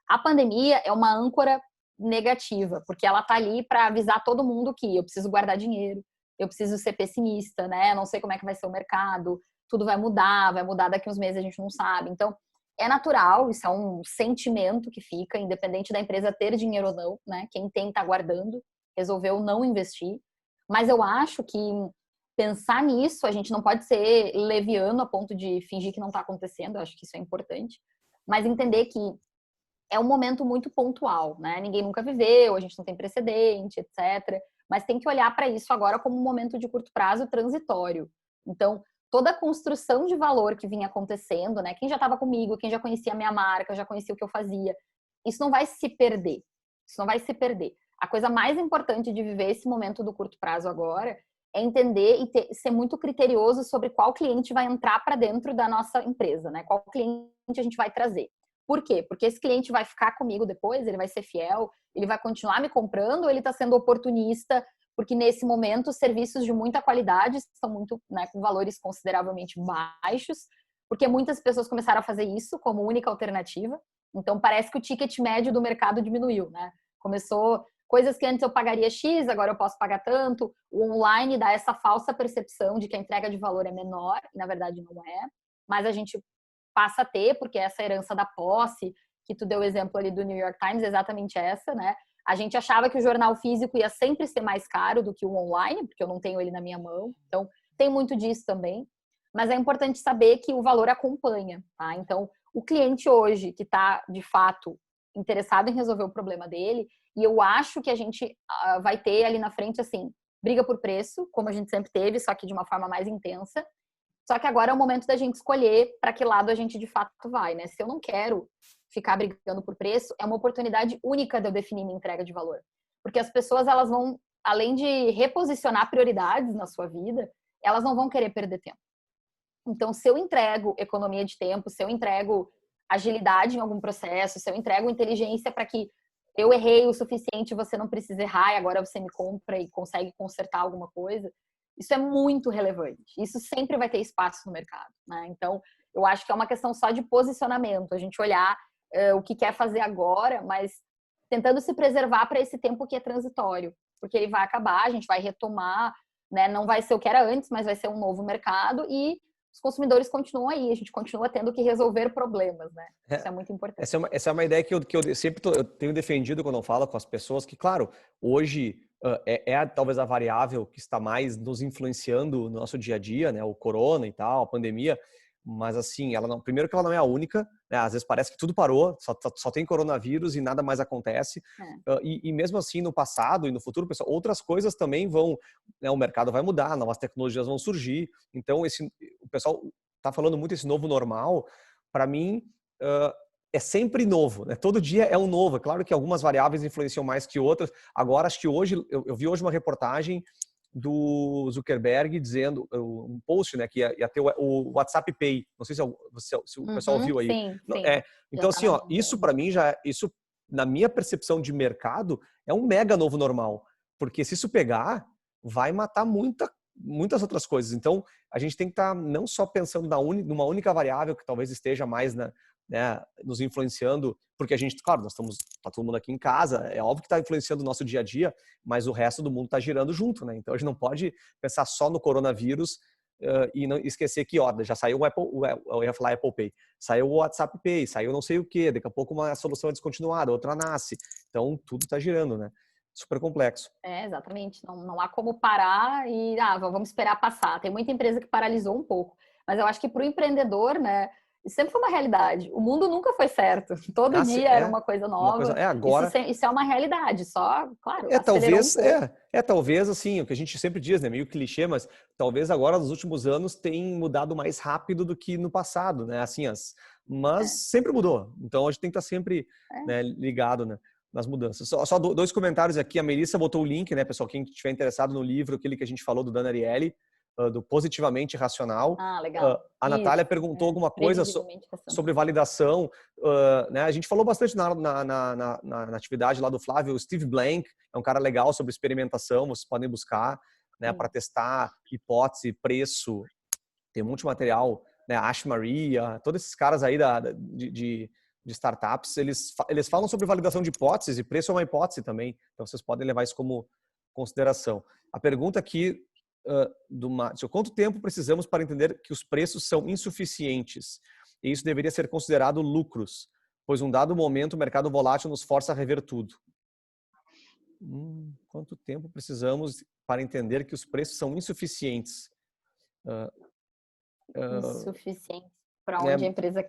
A pandemia é uma âncora negativa, porque ela tá ali para avisar todo mundo que eu preciso guardar dinheiro, eu preciso ser pessimista, né? Não sei como é que vai ser o mercado, tudo vai mudar daqui uns meses, a gente não sabe. Então, é natural, isso é um sentimento que fica, independente da empresa ter dinheiro ou não, né? Quem tem tá guardando, resolveu não investir. Mas eu acho que pensar nisso, a gente não pode ser leviano a ponto de fingir que não tá acontecendo, eu acho que isso é importante. Mas entender que é um momento muito pontual, né? Ninguém nunca viveu, a gente não tem precedente, etc. Mas tem que olhar para isso agora como um momento de curto prazo transitório. Então, toda a construção de valor que vinha acontecendo, né? Quem já estava comigo, quem já conhecia a minha marca, já conhecia o que eu fazia, isso não vai se perder. Isso não vai se perder. A coisa mais importante de viver esse momento do curto prazo agora é entender e ser muito criterioso sobre qual cliente vai entrar para dentro da nossa empresa, né? Qual cliente a gente vai trazer. Por quê? Porque esse cliente vai ficar comigo depois, ele vai ser fiel, ele vai continuar me comprando ou ele está sendo oportunista, porque nesse momento os serviços de muita qualidade estão muito, né, com valores consideravelmente baixos, porque muitas pessoas começaram a fazer isso como única alternativa. Então parece que o ticket médio do mercado diminuiu, né? Começou coisas que antes eu pagaria X, agora eu posso pagar tanto. O online dá essa falsa percepção de que a entrega de valor é menor, e na verdade não é, mas a gente passa a ter, porque essa herança da posse, que tu deu o exemplo ali do New York Times, é exatamente essa, né? A gente achava que o jornal físico ia sempre ser mais caro do que o online, porque eu não tenho ele na minha mão. Então, tem muito disso também. Mas é importante saber que o valor acompanha, tá? Então, o cliente hoje que está, de fato, interessado em resolver o problema dele, e eu acho que a gente vai ter ali na frente, assim, briga por preço, como a gente sempre teve, só que de uma forma mais intensa. Só que agora é o momento da gente escolher para que lado a gente de fato vai, né? Se eu não quero ficar brigando por preço, é uma oportunidade única de eu definir minha entrega de valor. Porque as pessoas, elas vão, além de reposicionar prioridades na sua vida, elas não vão querer perder tempo. Então, se eu entrego economia de tempo, se eu entrego agilidade em algum processo, se eu entrego inteligência para que eu errei o suficiente, você não precisa errar e agora você me compra e consegue consertar alguma coisa, isso é muito relevante. Isso sempre vai ter espaço no mercado, né? Então, eu acho que é uma questão só de posicionamento, a gente olhar o que quer fazer agora, mas tentando se preservar para esse tempo que é transitório, porque ele vai acabar, a gente vai retomar, né? Não vai ser o que era antes, mas vai ser um novo mercado e os consumidores continuam aí, a gente continua tendo que resolver problemas, né? Isso é muito importante. Essa é uma ideia que eu sempre eu tenho defendido quando eu falo com as pessoas, que, claro, hoje talvez a variável que está mais nos influenciando no nosso dia a dia, né? O corona e tal, a pandemia, mas assim, primeiro que ela não é a única, né? Às vezes parece que tudo parou, só tem coronavírus e nada mais acontece. E mesmo assim, no passado e no futuro, pessoal, outras coisas também vão, né? O mercado vai mudar, novas tecnologias vão surgir. Então, o pessoal está falando muito esse novo normal. Para mim, é sempre novo, né? Todo dia é um novo. É claro que algumas variáveis influenciam mais que outras. Agora, acho que hoje, eu vi hoje uma reportagem do Zuckerberg dizendo, um post, né, que ia ter o WhatsApp Pay. Não sei se o pessoal viu aí. Sim, sim. Então, assim, isso para mim isso, na minha percepção de mercado, é um mega novo normal. Porque se isso pegar, vai matar muitas outras coisas. Então, a gente tem que estar não só pensando numa única variável que talvez esteja mais nos influenciando, porque a gente, claro, tá todo mundo aqui em casa, é óbvio que está influenciando o nosso dia a dia, mas o resto do mundo está girando junto, né? Então a gente não pode pensar só no coronavírus e não esquecer que, já saiu eu ia falar Apple Pay, saiu o WhatsApp Pay, saiu não sei o que, daqui a pouco uma solução é descontinuada, outra nasce, então tudo está girando, né? Super complexo. Exatamente. Não há como parar e vamos esperar passar. Tem muita empresa que paralisou um pouco, mas eu acho que para o empreendedor, né? Isso sempre foi uma realidade. O mundo nunca foi certo. Todo dia era uma coisa nova. Agora... Isso é uma realidade. Só, claro, talvez assim, o que a gente sempre diz, né? Meio clichê, mas talvez agora, nos últimos anos, tem mudado mais rápido do que no passado, né? Assim, mas sempre mudou. Então, a gente tem que estar sempre né, ligado, né? Nas mudanças. Só 2 comentários aqui. A Melissa botou o link, né, pessoal? Quem estiver interessado no livro, aquele que a gente falou do Dan Ariely, do Positivamente Racional. Legal. A Natália perguntou alguma coisa sobre validação. Né? A gente falou bastante na atividade lá do Flávio. O Steve Blank é um cara legal sobre experimentação. Vocês podem buscar né, para testar hipótese, preço. Tem um monte de material. Né? Ash Maria, todos esses caras aí de startups, eles falam sobre validação de hipóteses e preço é uma hipótese também. Então, vocês podem levar isso como consideração. A pergunta aqui quanto tempo precisamos para entender que os preços são insuficientes? E isso deveria ser considerado lucros, pois um dado momento o mercado volátil nos força a rever tudo. Quanto tempo precisamos para entender que os preços são insuficientes? Insuficientes para onde a empresa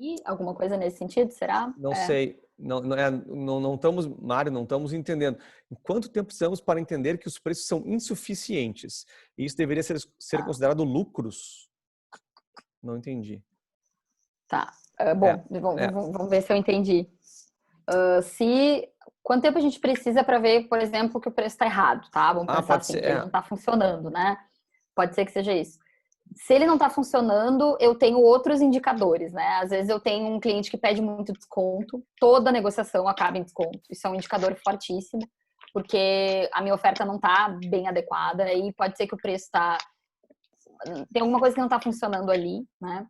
ir? Alguma coisa nesse sentido, será? Não sei. Não estamos, Mário, não estamos entendendo. Em quanto tempo precisamos para entender que os preços são insuficientes? E isso deveria ser considerado lucros? Não entendi. Tá. Vamos ver se eu entendi. Quanto tempo a gente precisa para ver, por exemplo, que o preço está errado, tá? Vamos pensar assim, que ele não está funcionando, né? Pode ser que seja isso. Se ele não está funcionando, eu tenho outros indicadores, né? Às vezes eu tenho um cliente que pede muito desconto, toda negociação acaba em desconto. Isso é um indicador fortíssimo, porque a minha oferta não está bem adequada e pode ser que o preço tem alguma coisa que não está funcionando ali, né?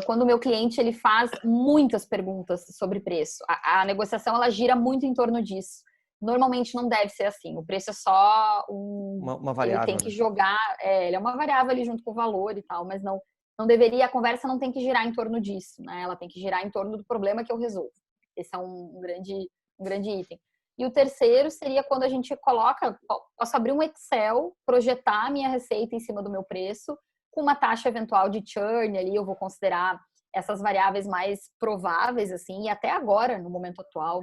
Quando o meu cliente ele faz muitas perguntas sobre preço, a negociação ela gira muito em torno disso. Normalmente não deve ser assim. O preço é só uma variável. Ele tem que jogar, ele é uma variável ali junto com o valor e tal, mas não deveria, a conversa não tem que girar em torno disso, né? Ela tem que girar em torno do problema que eu resolvo. Esse é um grande item. E o terceiro seria quando a gente posso abrir um Excel, projetar a minha receita em cima do meu preço, com uma taxa eventual de churn ali, eu vou considerar essas variáveis mais prováveis, assim, e até agora, no momento atual,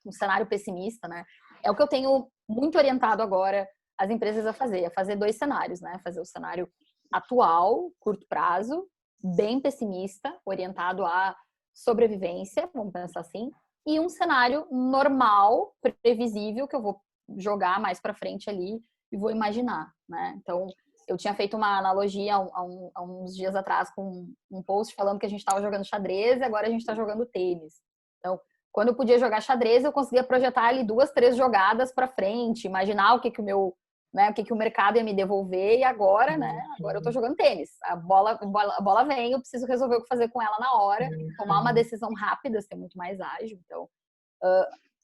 um cenário pessimista, né? É o que eu tenho muito orientado agora as empresas a fazer 2 cenários, né? Fazer o cenário atual, curto prazo, bem pessimista, orientado à sobrevivência, vamos pensar assim, e um cenário normal, previsível, que eu vou jogar mais para frente ali e vou imaginar, né? Então, eu tinha feito uma analogia há uns dias atrás com um post falando que a gente estava jogando xadrez e agora a gente está jogando tênis. Então, quando eu podia jogar xadrez, eu conseguia projetar ali 2, 3 jogadas para frente, imaginar o que o mercado ia me devolver, e agora, né? Agora eu tô jogando tênis. A bola vem, eu preciso resolver o que fazer com ela na hora, tomar uma decisão rápida, ser muito mais ágil. Então,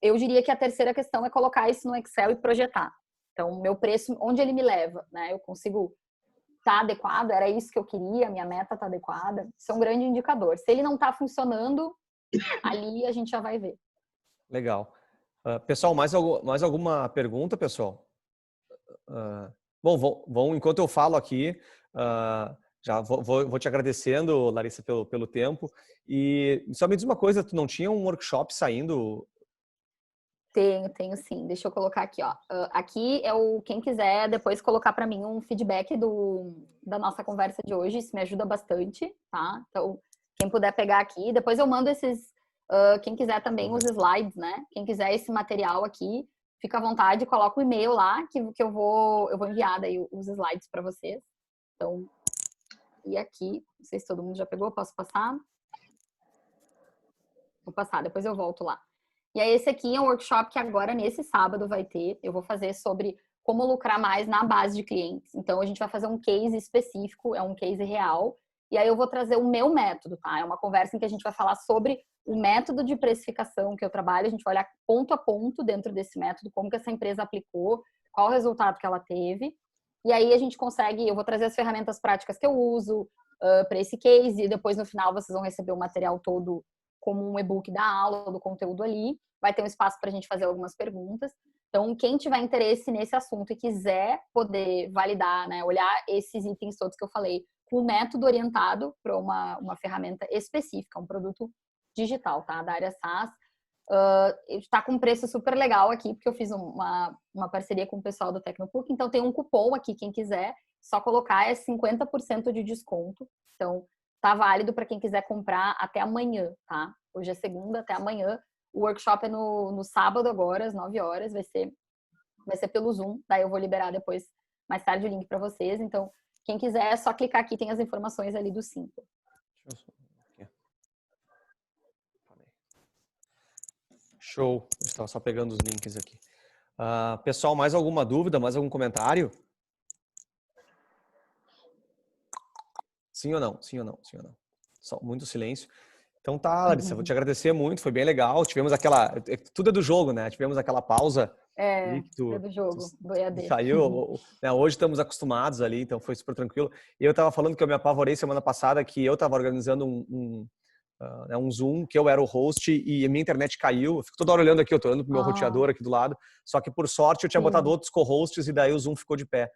eu diria que a terceira questão é colocar isso no Excel e projetar. Então, o meu preço, onde ele me leva, né? Eu consigo tá adequado, era isso que eu queria, minha meta tá adequada. Isso é um grande indicador. Se ele não tá funcionando, ali a gente já vai ver. Legal. Pessoal, mais alguma pergunta, pessoal? Bom, enquanto eu falo aqui, já vou te agradecendo, Larissa, pelo tempo. E só me diz uma coisa, tu não tinha um workshop saindo? Tenho sim. Deixa eu colocar aqui, ó. Aqui é quem quiser depois colocar para mim um feedback da nossa conversa de hoje, isso me ajuda bastante, tá? Então, quem puder pegar aqui, depois eu mando esses, quem quiser também os slides, né? Quem quiser esse material aqui, fica à vontade, coloca o e-mail lá que eu vou enviar daí os slides para vocês. Então, e aqui, não sei se todo mundo já pegou, posso passar? Vou passar, depois eu volto lá. E aí, esse aqui é um workshop que agora, nesse sábado, vai ter. Eu vou fazer sobre como lucrar mais na base de clientes. Então, a gente vai fazer um case específico, é um case real. E aí, eu vou trazer o meu método, tá? É uma conversa em que a gente vai falar sobre o método de precificação que eu trabalho. A gente vai olhar ponto a ponto dentro desse método, como que essa empresa aplicou, qual o resultado que ela teve. E aí, a gente consegue... Eu vou trazer as ferramentas práticas que eu uso para esse case. E depois, no final, vocês vão receber o material todo como um e-book da aula, do conteúdo ali. Vai ter um espaço para a gente fazer algumas perguntas. Então, quem tiver interesse nesse assunto e quiser poder validar, né, olhar esses itens todos que eu falei, com um método orientado para uma ferramenta específica, um produto digital, tá? Da área SaaS. Está com um preço super legal aqui, porque eu fiz uma parceria com o pessoal do Tecnopuc. Então, tem um cupom aqui, quem quiser, só colocar é 50% de desconto. Então, tá válido para quem quiser comprar até amanhã, tá? Hoje é segunda, até amanhã. O workshop é no sábado agora, às 9 horas. Vai ser pelo Zoom. Daí eu vou liberar depois, mais tarde, o link para vocês. Então, quem quiser, é só clicar aqui, tem as informações ali do Simpla. Show. Eu estava só pegando os links aqui. Pessoal, mais alguma dúvida? Mais algum comentário? Sim ou não? Sim ou não? Sim ou não? Só muito silêncio. Então tá, Larissa, vou te agradecer muito, foi bem legal. Tivemos tudo é do jogo, né? Tivemos aquela pausa ali que É do jogo, do EAD. saiu. Né? Hoje estamos acostumados ali, então foi super tranquilo. E eu tava falando que eu me apavorei semana passada, que eu tava organizando um Zoom, que eu era o host e a minha internet caiu. Eu fico toda hora olhando aqui, eu tô olhando pro meu roteador aqui do lado. Só que por sorte eu tinha botado outros co-hosts e daí o Zoom ficou de pé.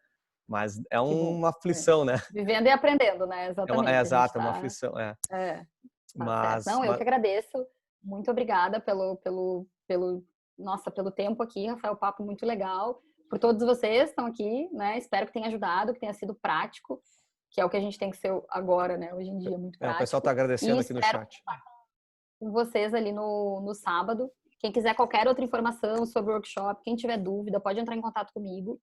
Mas é uma aflição, né? Vivendo e aprendendo, né? Exatamente. Exato, é uma aflição. Mas, não, eu que agradeço. Muito obrigada pelo tempo aqui, Rafael. Papo muito legal. Por todos vocês que estão aqui, né? Espero que tenha ajudado, que tenha sido prático, que é o que a gente tem que ser agora, né? Hoje em dia, muito prático. O pessoal está agradecendo aqui no chat. Com vocês ali no sábado. Quem quiser qualquer outra informação sobre o workshop, quem tiver dúvida, pode entrar em contato comigo.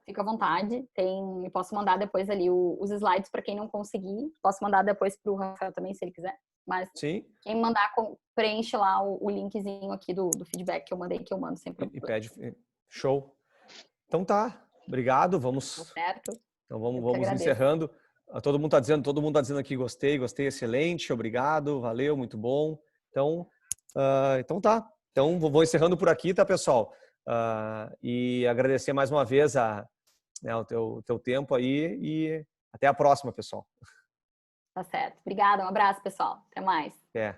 Fica à vontade. Eu posso mandar depois ali os slides para quem não conseguir. Posso mandar depois para o Rafael também, se ele quiser. Mas sim, quem mandar, preenche lá o linkzinho aqui do feedback que eu mandei, que eu mando sempre. E pede. Show. Então tá. Obrigado. Vamos. Certo. Então vamos encerrando. Todo mundo tá dizendo aqui gostei, excelente, obrigado, valeu, muito bom. Então tá. Então vou encerrando por aqui, tá, pessoal? E agradecer mais uma vez o teu tempo aí e até a próxima, pessoal. Tá certo. Obrigada, um abraço, pessoal. Até mais. É.